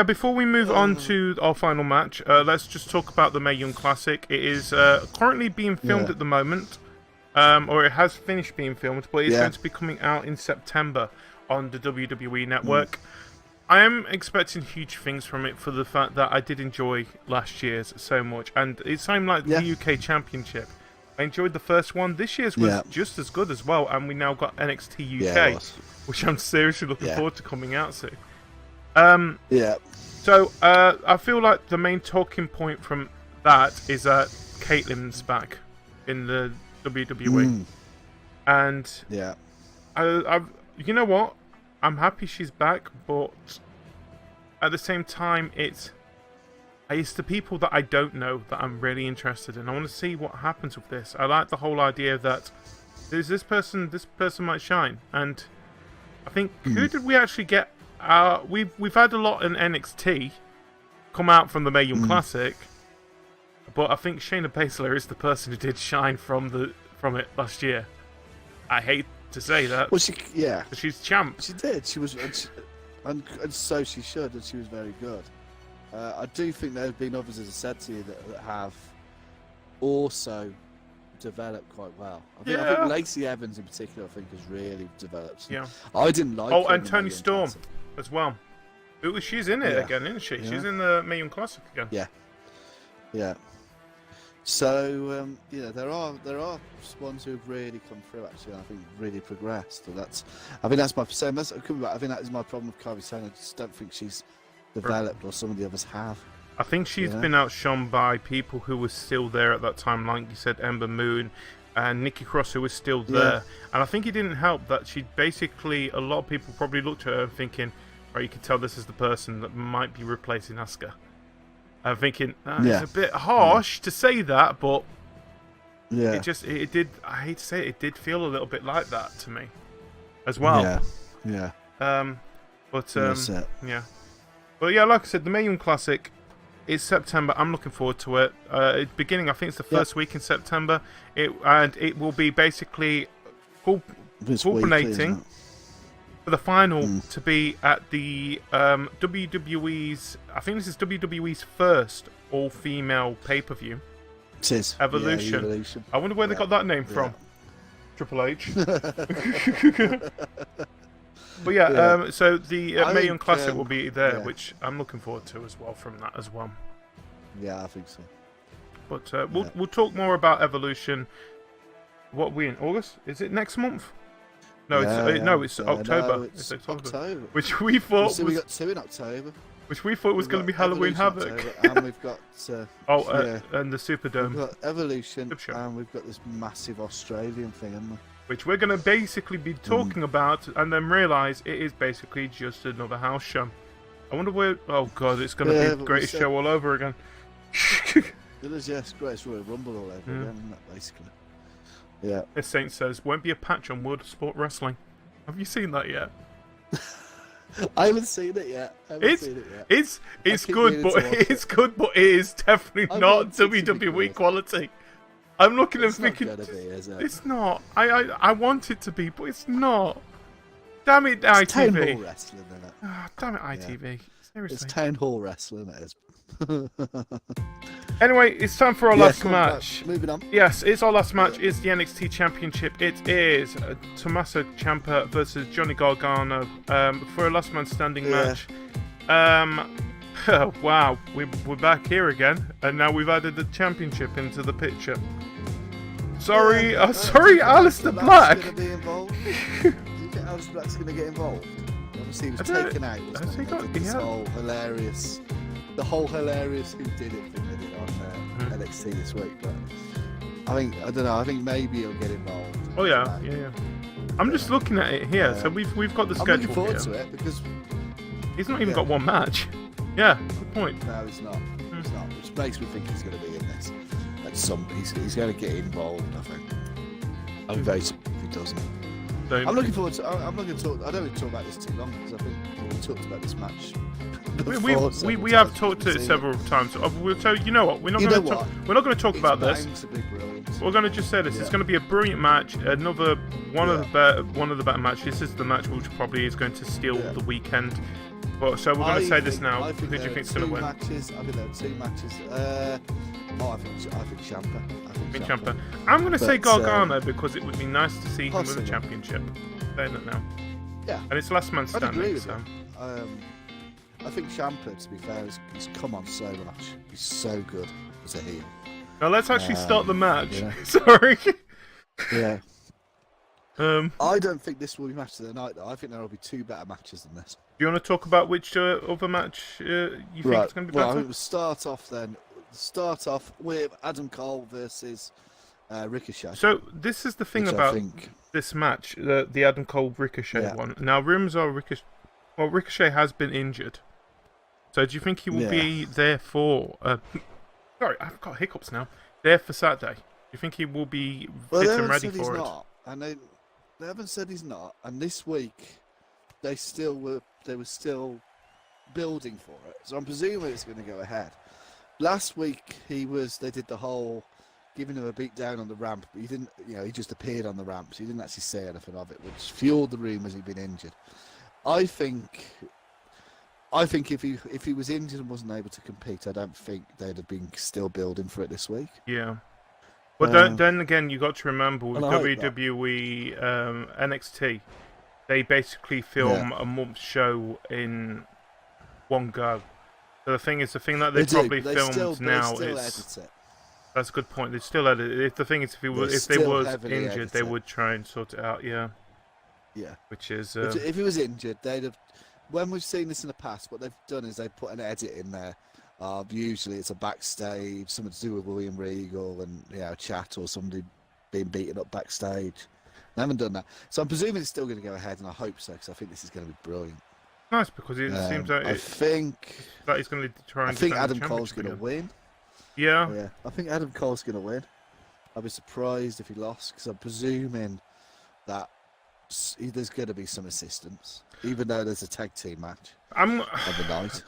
Before we move on to our final match, let's just talk about the Mae Young Classic. It is currently being filmed at the moment, or it has finished being filmed, but it's going to be coming out in September on the WWE Network. I am expecting huge things from it for the fact that I did enjoy last year's so much, and it seemed like the UK Championship. I enjoyed the first one. This year's was just as good as well, and we now got NXT UK, which I'm seriously looking forward to coming out soon. So I feel like the main talking point from that is that Caitlyn's back in the WWE, and you know what? I'm happy she's back, but at the same time, it's the people that I don't know that I'm really interested in. I want to see what happens with this. I like the whole idea that this person might shine, and I think who did we actually get? We've had a lot in NXT come out from the Mae Young Classic, but I think Shayna Baszler is the person who did shine from it last year. I hate to say that. Well, she's champ. She did. She was, and so she should, and she was very good. I do think there have been others, as I said to you, that have also developed quite well. I think Lacey Evans in particular, I think, has really developed. Yeah. I didn't like. Oh, and Toni Storm as well. She's in it again, isn't she? Yeah. She's in the Mae Young Classic again. Yeah. So there are ones who've really come through. Actually, I think really progressed. And I think that is my problem with Kairi Sane. I just don't think she's developed, or some of the others have. I think she's been outshone by people who were still there at that time, like you said, Ember Moon and Nikki Cross, who was still there. And I think it didn't help that she basically, a lot of people probably looked at her and thinking, right, you can tell this is the person that might be replacing Asuka. I'm thinking, it's a bit harsh to say that, but it did, I hate to say it did feel a little bit like that to me as well. Yeah. But yeah, like I said, the Mae Young Classic is September. I'm looking forward to it. Beginning, I think it's the first week in September. It will be basically culminating for the final to be at the WWE's. I think this is WWE's first all-female pay-per-view. It is Evolution. Evolution. I wonder where they got that name from. Triple H. But so the Mae Young Classic will be there, which I'm looking forward to as well from that as well. Yeah, I think so. But we'll talk more about Evolution. What are we in August? Is it next month? No, it's October. No, it's October. Which we thought we got 2 in October. Which we thought was going to be Halloween Havoc. October, and we've got and the Superdome. We've got Evolution, and we've got this massive Australian thing, haven't we? Which we're going to basically be talking about, and then realise it is basically just another house show. I wonder where... Oh, God, it's going to be the greatest show all over again. It is, yes. Greatest Royal Rumble all over again, isn't it, basically? Yeah. As Saint says, won't be a patch on World of Sport Wrestling. Have you seen that yet? I haven't seen it yet. It's good, but it's good, but it is definitely not WWE quality. I'm looking and thinking, it's not. I want it to be, but it's not. Damn it, ITV. It's town hall wrestling, isn't it? Oh, damn it, ITV. Yeah. Seriously. It's town hall wrestling, it is. Anyway, it's time for our last match. Moving on. Yes, it's our last match. It's the NXT Championship. It is Tommaso Ciampa versus Johnny Gargano for a last man standing match. Wow, we're back here again, and now we've added the championship into the picture. Sorry, sorry, Aleister Black. Going to be involved? Do you think Aleister Black's going to get involved? Obviously, he was taken out. The whole hilarious who did it thing they did on NXT this week. But I don't know. I think maybe he'll get involved. Oh yeah. I'm just looking at it here. So we've got the schedule. I'm looking forward to it because he's not even got one match. Yeah, good point. No, he's not. He's not. Which makes me think he's going to be in this. He's going to get involved. I think. I'm very surprised if he doesn't. I'm looking forward to. I'm not going to talk. I don't want to talk about this too long because I think we talked about this match. We have talked to it several times. We'll tell you know what we're not going to talk about this. We're going to just say this. Yeah. It's going to be a brilliant match. Another one of the better matches. This is the match which probably is going to steal the weekend. But so we're going to say this now. Who do you think is going to win? I think there are 2 matches. I think Ciampa. I'm going to say Gargano because it would be nice to see him with a championship. Saying it now. Yeah. And it's last man standing. I think Ciampa, to be fair, he's come on so much. He's so good as a heel. Now let's actually start the match. Yeah. Sorry. Yeah. I don't think this will be match of the night, though. I think there will be 2 better matches than this. Do you want to talk about which other match you think is going to be better? Well, we'll start off with Adam Cole versus Ricochet. So this is the thing about this match, the Adam Cole Ricochet one. Now rumors are Ricochet has been injured. So do you think he will be there for... sorry, I've got hiccups now. There for Saturday. Do you think he will be fit and ready for it? Not, and they haven't said he's not. And this week, they were still building for it. So I'm presuming it's going to go ahead. Last week, they did the whole giving him a beat down on the ramp, but he didn't, he just appeared on the ramp, so he didn't actually say anything of it, which fueled the rumours he'd been injured. I think if he was injured and wasn't able to compete, I don't think they'd have been still building for it this week. Yeah. Well, then again, you got to remember with WWE NXT, they basically film a month's show in one go. So the thing that they probably filmed now is. That's a good point. They still edit it. The thing is, if they was injured, they would try and sort it out. Yeah. Yeah. Which is. If he was injured, they'd have. When we've seen this in the past, what they've done is they put an edit in there. Usually it's a backstage, something to do with William Regal and a chat or somebody being beaten up backstage. They haven't done that, so I'm presuming it's still going to go ahead, and I hope so because I think this is going to be brilliant. Nice because it seems like I think that he's going to try and. I think Adam Cole's going to win. Yeah. I think Adam Cole's going to win. I'd be surprised if he lost because I'm presuming that there's going to be some assistance, even though there's a tag team match of the night.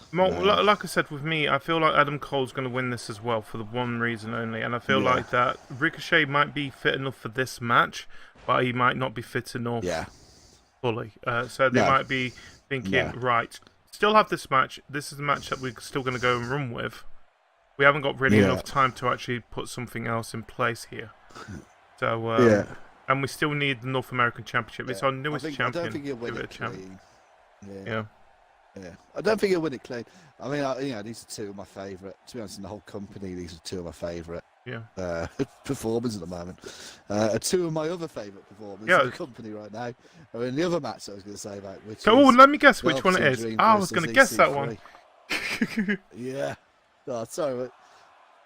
Like I said, with me, I feel like Adam Cole's going to win this as well for the one reason only, and I feel like that Ricochet might be fit enough for this match, but he might not be fit enough fully. So they might be thinking, right, still have this match. This is the match that we're still going to go and run with. We haven't got really enough time to actually put something else in place here. So, and we still need the North American Championship. It's our newest champion. I don't think he'll win it clean. Yeah. I don't think he'll win it clean. I mean, these are 2 of my favourite. To be honest, in the whole company, these are 2 of my favourite performers at the moment. 2 of my other favourite performers in the company right now are in the other match I was going to say about. Let me guess which one it is. I was going to guess that one. Yeah. Oh, sorry.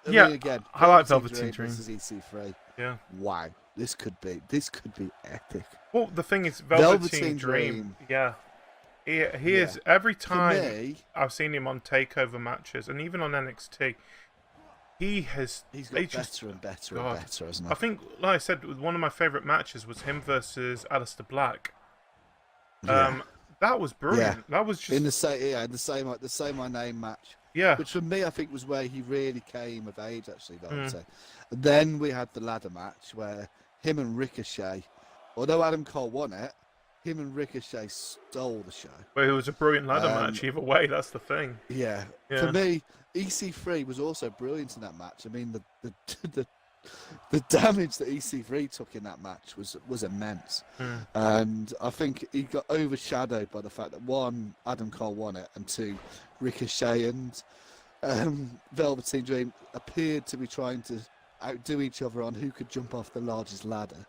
Again, I like Velveteen Dream versus EC3. Yeah. Wow. This could be epic. Well, the thing is, Velveteen Dream. Yeah. He is every time I've seen him on TakeOver matches and even on NXT. He's got better and better, hasn't he? I think, like I said, one of my favourite matches was him versus Aleister Black. That was brilliant. Yeah. That was just In the same my name match. yeah. Which for me, I think was where he really came of age, actually, Velveteen. And then we had the ladder match where him and Ricochet, although Adam Cole won it, him and Ricochet stole the show. But it was a brilliant ladder match either way. That's the thing. Yeah. For me, EC3 was also brilliant in that match. I mean, the damage that EC3 took in that match was immense. And I think he got overshadowed by the fact that one, Adam Cole won it, and two, Ricochet and Velveteen Dream appeared to be trying to outdo each other on who could jump off the largest ladder.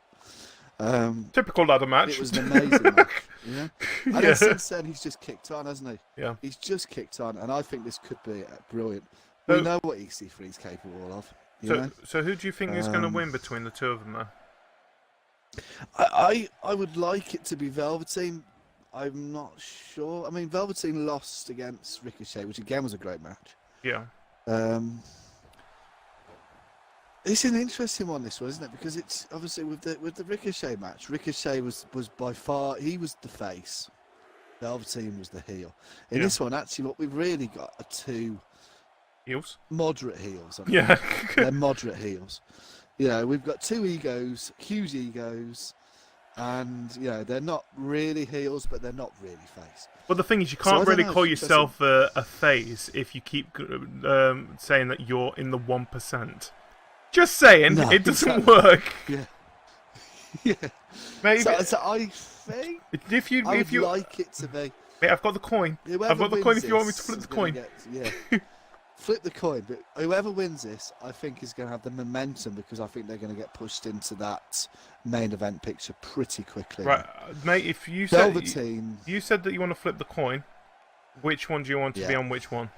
Typical ladder match. It was an amazing match. Yeah. And then since then, he's just kicked on, hasn't he? Yeah. He's just kicked on, and I think this could be brilliant. We know what EC3 is capable of. So who do you think is going to win between the two of them, though? I would like it to be Velveteen. I'm not sure. I mean, Velveteen lost against Ricochet, which again was a great match. Yeah. It's an interesting one, this one, isn't it? Because it's obviously with the Ricochet match. Ricochet was by far, he was the face. Velveteen was the heel. In this one, actually, what we've really got are two heels, moderate heels. Yeah. They're moderate heels. We've got two egos, huge egos, and they're not really heels, but they're not really face. Well, the thing is, you can't really call yourself a face if you keep saying that you're in the 1%. Just saying, it doesn't work. Yeah. Yeah. Maybe. So I think if you like it to be. Mate, I've got the coin. I've got the coin. If you want me to flip the coin. Flip the coin, but whoever wins this, I think, is going to have the momentum, because I think they're going to get pushed into that main event picture pretty quickly. Right, mate. If you said you said that you want to flip the coin, which one do you want to be on? Which one?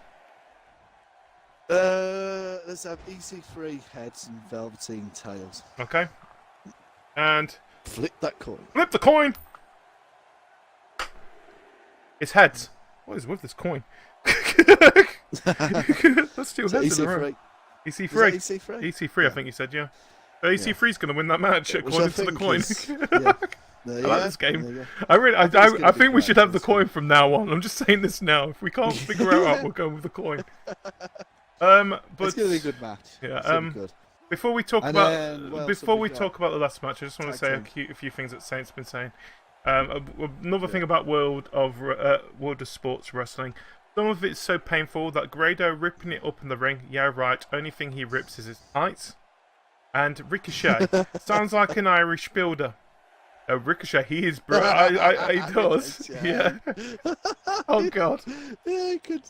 Let's have EC3 heads and Velveteen tails. Okay. And flip that coin. Flip the coin. It's heads. What is with this coin? Let's do heads in a row. EC3. EC3. EC3, I think you said, yeah. EC3 is going to win that match according to the coin. I like this game. I think we should have the coin from now on. I'm just saying this now. If we can't figure it out, we'll go with the coin. But it's going to be a good match. Yeah. Good. Before we talk about the last match, I just want to say a few things that Saint's been saying. Another thing about World of Sports Wrestling. Some of it's so painful that Grado ripping it up in the ring. Yeah, right. Only thing he rips is his tights. And Ricochet sounds like an Irish builder. Ricochet, he is bro. He does. Yeah. Oh God. Yeah, good.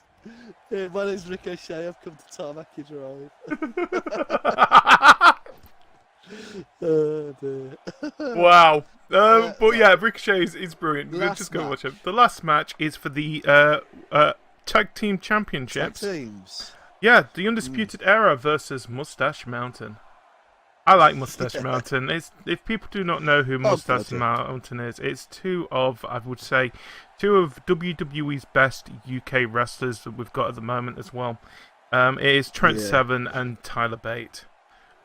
Yeah, my name's Ricochet. I've come to Tarmac Drive. Oh dear. Wow. But yeah, Ricochet is brilliant. Just go watch it. The last match is for the Tag Team Championships. Tag teams. Yeah, the Undisputed Era versus Mustache Mountain. I like Mustache Mountain. If people do not know who Mustache Mountain is, it's two of WWE's best UK wrestlers that we've got at the moment as well. It is Trent Seven and Tyler Bate.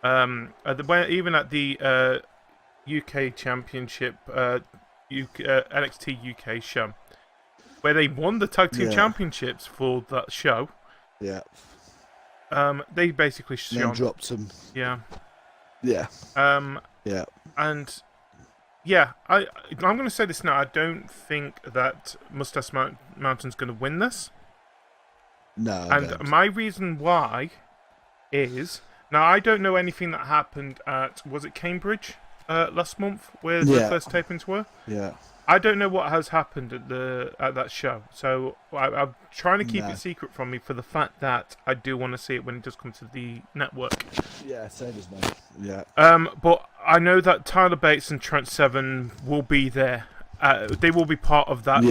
Even at the UK Championship, NXT UK show, where they won the Tag Team Championships for that show. Yeah. They basically dropped them. Yeah. Yeah. Yeah. And yeah, I'm going to say this now. I don't think that Mustache Mountain's going to win this. No. And my reason why is, now I don't know anything that happened at, was it Cambridge last month, where the first tapings were? Yeah. I don't know what has happened at that show, so I'm trying to keep it secret from me for the fact that I do want to see it when it does come to the network. Yeah, same as me. Yeah. But I know that Tyler Bates and Trent Seven will be there. They will be part of that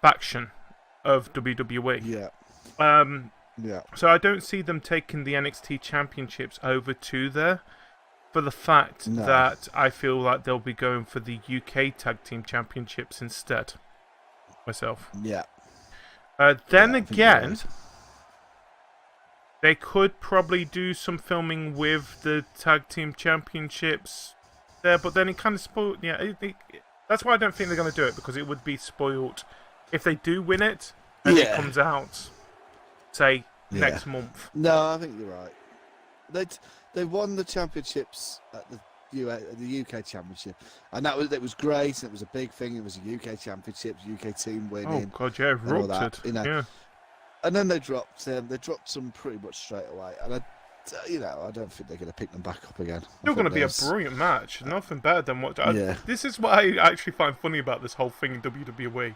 faction of WWE. Yeah. Yeah. So I don't see them taking the NXT Championships over to there, for the fact that I feel like they'll be going for the UK Tag Team Championships instead. Myself. Yeah. Then again, they could probably do some filming with the Tag Team Championships there, but then it kind of spoiled. Yeah, That's why I don't think they're going to do it, because it would be spoiled if they do win it and it comes out, say, next month. No, I think you're right. They won the championships at the UK Championship, and it was great. And it was a big thing. It was a UK Championship, UK team winning. Oh God, yeah, ruptured. Yeah. And then they dropped them pretty much straight away. And I don't think they're going to pick them back up again. Still going to be a brilliant match. Nothing better than what. This is what I actually find funny about this whole thing in WWE.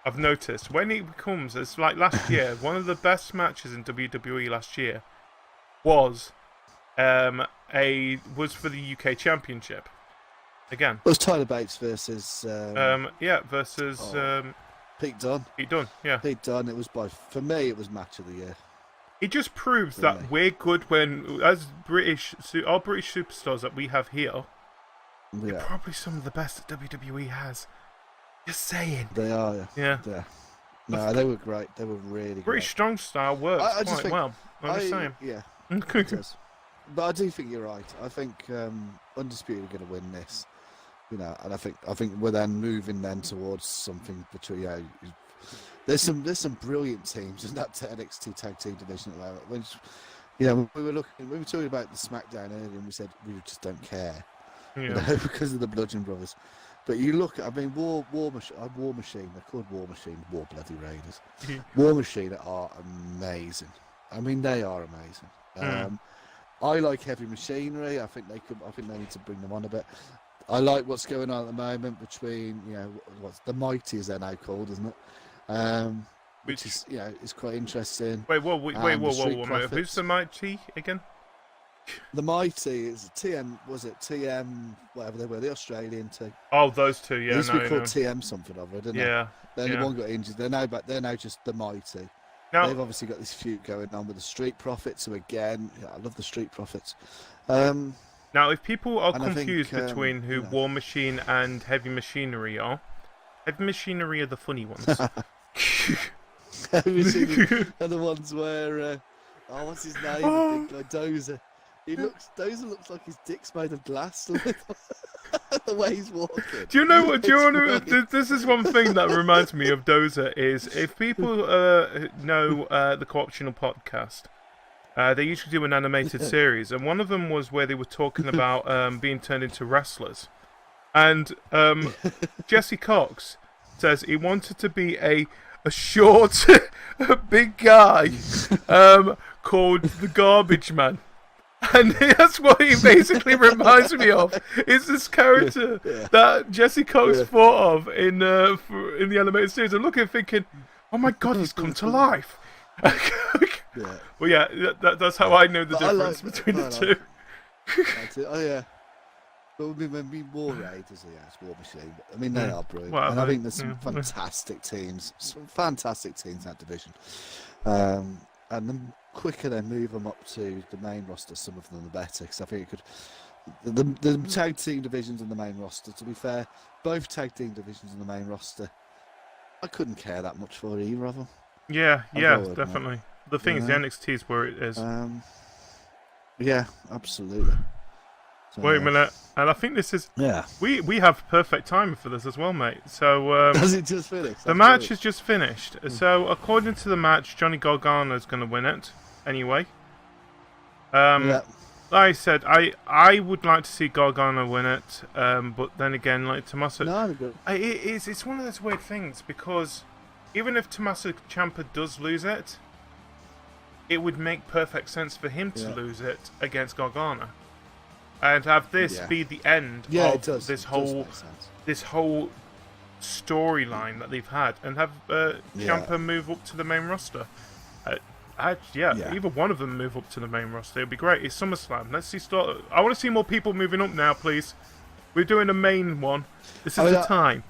I've noticed when it becomes, it's like last year, one of the best matches in WWE last year was for the UK Championship. Again. It was Tyler Bates versus Pete Dunne. Pete Dunne, yeah. Pete Dunne. It was for me, it was match of the year. It just proves that we're good when, as our British superstars that we have here, they're probably some of the best that WWE has. Just saying. They are, yeah. No, they were great. They were really great. British strong style works quite well. I'm just saying. Yeah, it does. But I do think you're right. I think Undisputed are going to win this. And I think we're then moving towards something between. There's some brilliant teams in that NXT Tag Team division at the moment. When we were talking about the SmackDown earlier, and we said we just don't care, because of the Bludgeon Brothers. But you look, War Machine. They're called War Machine. War Bloody Raiders. War Machine are amazing. They are amazing. I like Heavy Machinery. I think they need to bring them on a bit. I like what's going on at the moment between what's the Mighty, as they're now called, isn't it? Which is is quite interesting. Wait, whoa! Who's the Mighty again? The Mighty is TM. Was it TM? Whatever they were, the Australian team. Oh, those two. Yeah, they used to be called TM something of it, didn't they? Then one got injured. They're now just the Mighty. Now, they've obviously got this feud going on with the Street Profits, who again, I love the Street Profits. Now, if people are confused between who War Machine and Heavy Machinery are, Heavy Machinery are the funny ones. Heavy Machinery are the ones where, what's his name? The big guy, Dozer. Dozer looks like his dick's made of glass. The way he's walking. Do you know what? This is one thing that reminds me of Dozer is if people know the Co-optional podcast, they usually do an animated series, and one of them was where they were talking about being turned into wrestlers, and Jesse Cox says he wanted to be a short, big guy called the Garbage Man. And that's what he basically reminds me of. Is this character that Jesse Cox thought of in the animated series? I'm looking, thinking, "Oh my God, he's come to life." Well, yeah, that's how I know the difference between the two. Oh yeah. But when we War Raiders, War Machine. They are brilliant, and I think there's some fantastic teams, in that division. And the quicker they move them up to the main roster, some of them the better. Because I think it could. The tag team divisions in the main roster. To be fair, both tag team divisions in the main roster, I couldn't care that much for either of them. Yeah, definitely. The thing is, the NXT is where it is. Yeah, absolutely. So, wait a minute, and I think this is. Yeah. We have perfect timing for this as well, mate. So. Has it just finished? The match is just finished. So according to the match, Johnny Gargano is going to win it. Anyway. Like I said, I would like to see Gargano win it, but then again, like Tommaso, it's one of those weird things because even if Tommaso Ciampa does lose it, it would make perfect sense for him to lose it against Gargano, and have this be the end of this whole storyline that they've had, and have Ciampa move up to the main roster. Either one of them move up to the main roster. It'd be great. It's SummerSlam. Let's see. I want to see more people moving up now, please. We're doing a main one. This is the time.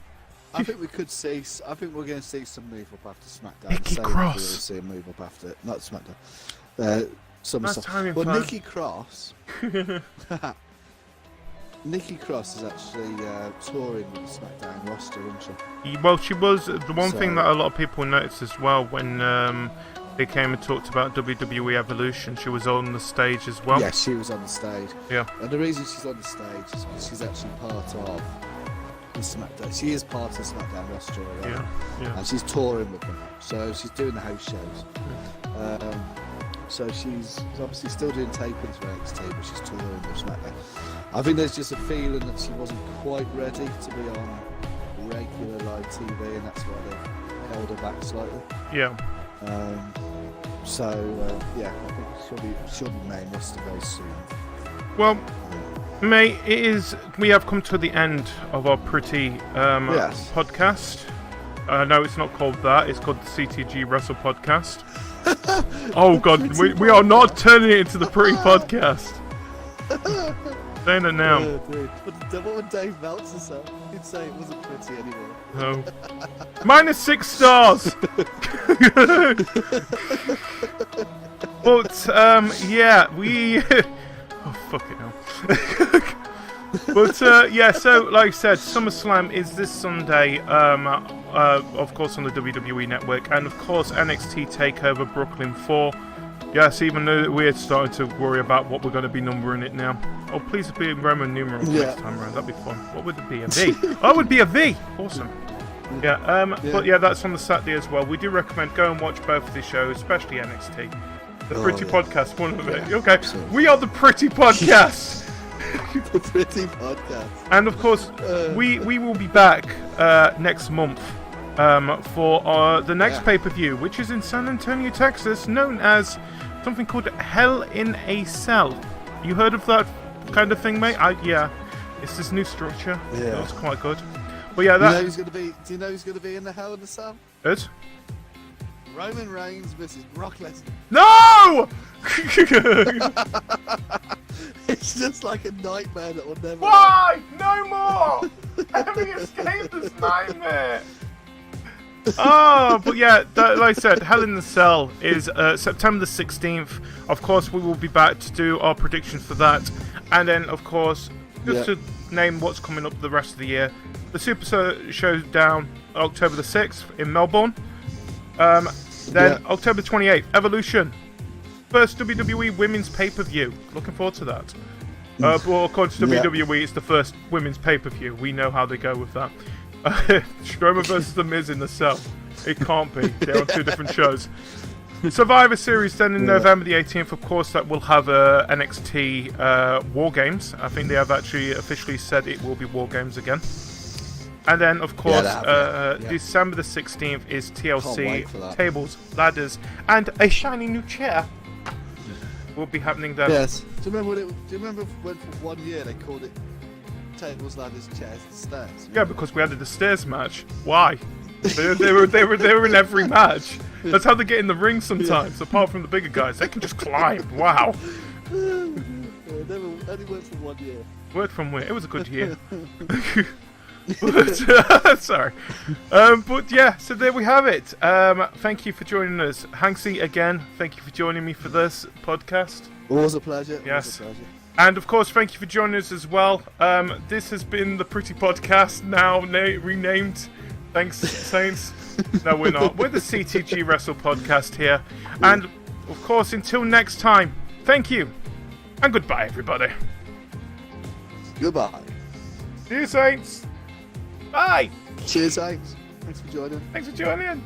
I think we could see. I think we're going to see some move up after SmackDown. Nikki Cross. See a move up after not SmackDown. SummerSlam. Well, Nikki Cross. Nikki Cross is actually touring with the SmackDown roster, isn't she? Well, she was. The one thing that a lot of people noticed as well when they came and talked about WWE Evolution, she was on the stage as well. Yeah, she was on the stage. Yeah. And the reason she's on the stage is because she's actually part of the SmackDown. She is part of the SmackDown roster already. Yeah. And she's touring with them. So she's doing the house shows. So she's obviously still doing tapings for NXT, but she's touring with SmackDown. I think there's just a feeling that she wasn't quite ready to be on regular live TV, and that's why they held her back slightly. Yeah. I think she'll be main roster very soon. Well, mate, we have come to the end of our pretty podcast. No, it's not called that. It's called the CTG Wrestle Podcast. Oh God, we are not turning it into the pretty podcast. Saying it now. What would Dave Meltzer say? He'd say it wasn't pretty anymore. No. -6 stars. But yeah, we. Oh fuck it now. But so like I said, SummerSlam is this Sunday, of course on the WWE Network, and of course NXT TakeOver Brooklyn 4. Yes, even though we're starting to worry about what we're going to be numbering it now. Oh, please be Roman numerals next time around. That'd be fun. What would it be? A V? Oh, it would be a V. Awesome. Yeah. But yeah, that's on the Saturday as well. We do recommend go and watch both of these shows, especially NXT. The Pretty Podcast, one of it. Okay, absolutely. We are the Pretty Podcast. The Pretty Podcast. And of course, we will be back next month for the next pay-per-view, which is in San Antonio, Texas, known as something called Hell in a Cell. You heard of that kind of thing, mate? Yeah. It's this new structure. Yeah. It's quite good. But yeah, that. Do you know who's going to be in the Hell in a Cell? Good. Roman Reigns versus Brock Lesnar. No! It's just like a nightmare that will never. Why? No more! Let me escape this nightmare. But yeah, like I said, Hell in the Cell is September the 16th. Of course, we will be back to do our predictions for that. And then, of course, just to name what's coming up the rest of the year, the Super Showdown, October the 6th in Melbourne. Then October 28th, Evolution. First WWE Women's Pay-Per-View. Looking forward to that. Well, according to WWE, it's the first women's pay-per-view. We know how they go with that. Strowman versus The Miz in the Cell. It can't be. They're on two different shows. Survivor Series then in November the 18th. Of course, that will have NXT War Games. I think they have actually officially said it will be War Games again. And then, of course, December the 16th is TLC, Tables, Ladders, and a shiny new chair will be happening there. Yes. Do you remember when for 1 year they called it Tables, Ladders, Chairs, and Stairs? Yeah, because we added the stairs match. Why? they were in every match. That's how they get in the ring sometimes. Apart from the bigger guys, they can just climb. Wow. Only worked for 1 year. Worked from where? It was a good year. But, sorry. But yeah, so there we have it. Thank you for joining us. Hanksy, again, thank you for joining me for this podcast. Always a pleasure. Yes. Always a pleasure. And of course, thank you for joining us as well. This has been the Pretty Podcast, now renamed. Thanks, Saints. No, we're not. We're the CTG Wrestle Podcast here. And of course, until next time, thank you. And goodbye, everybody. Goodbye. See you, Saints. Bye. Cheers, Saints. Thanks for joining. Thanks for joining.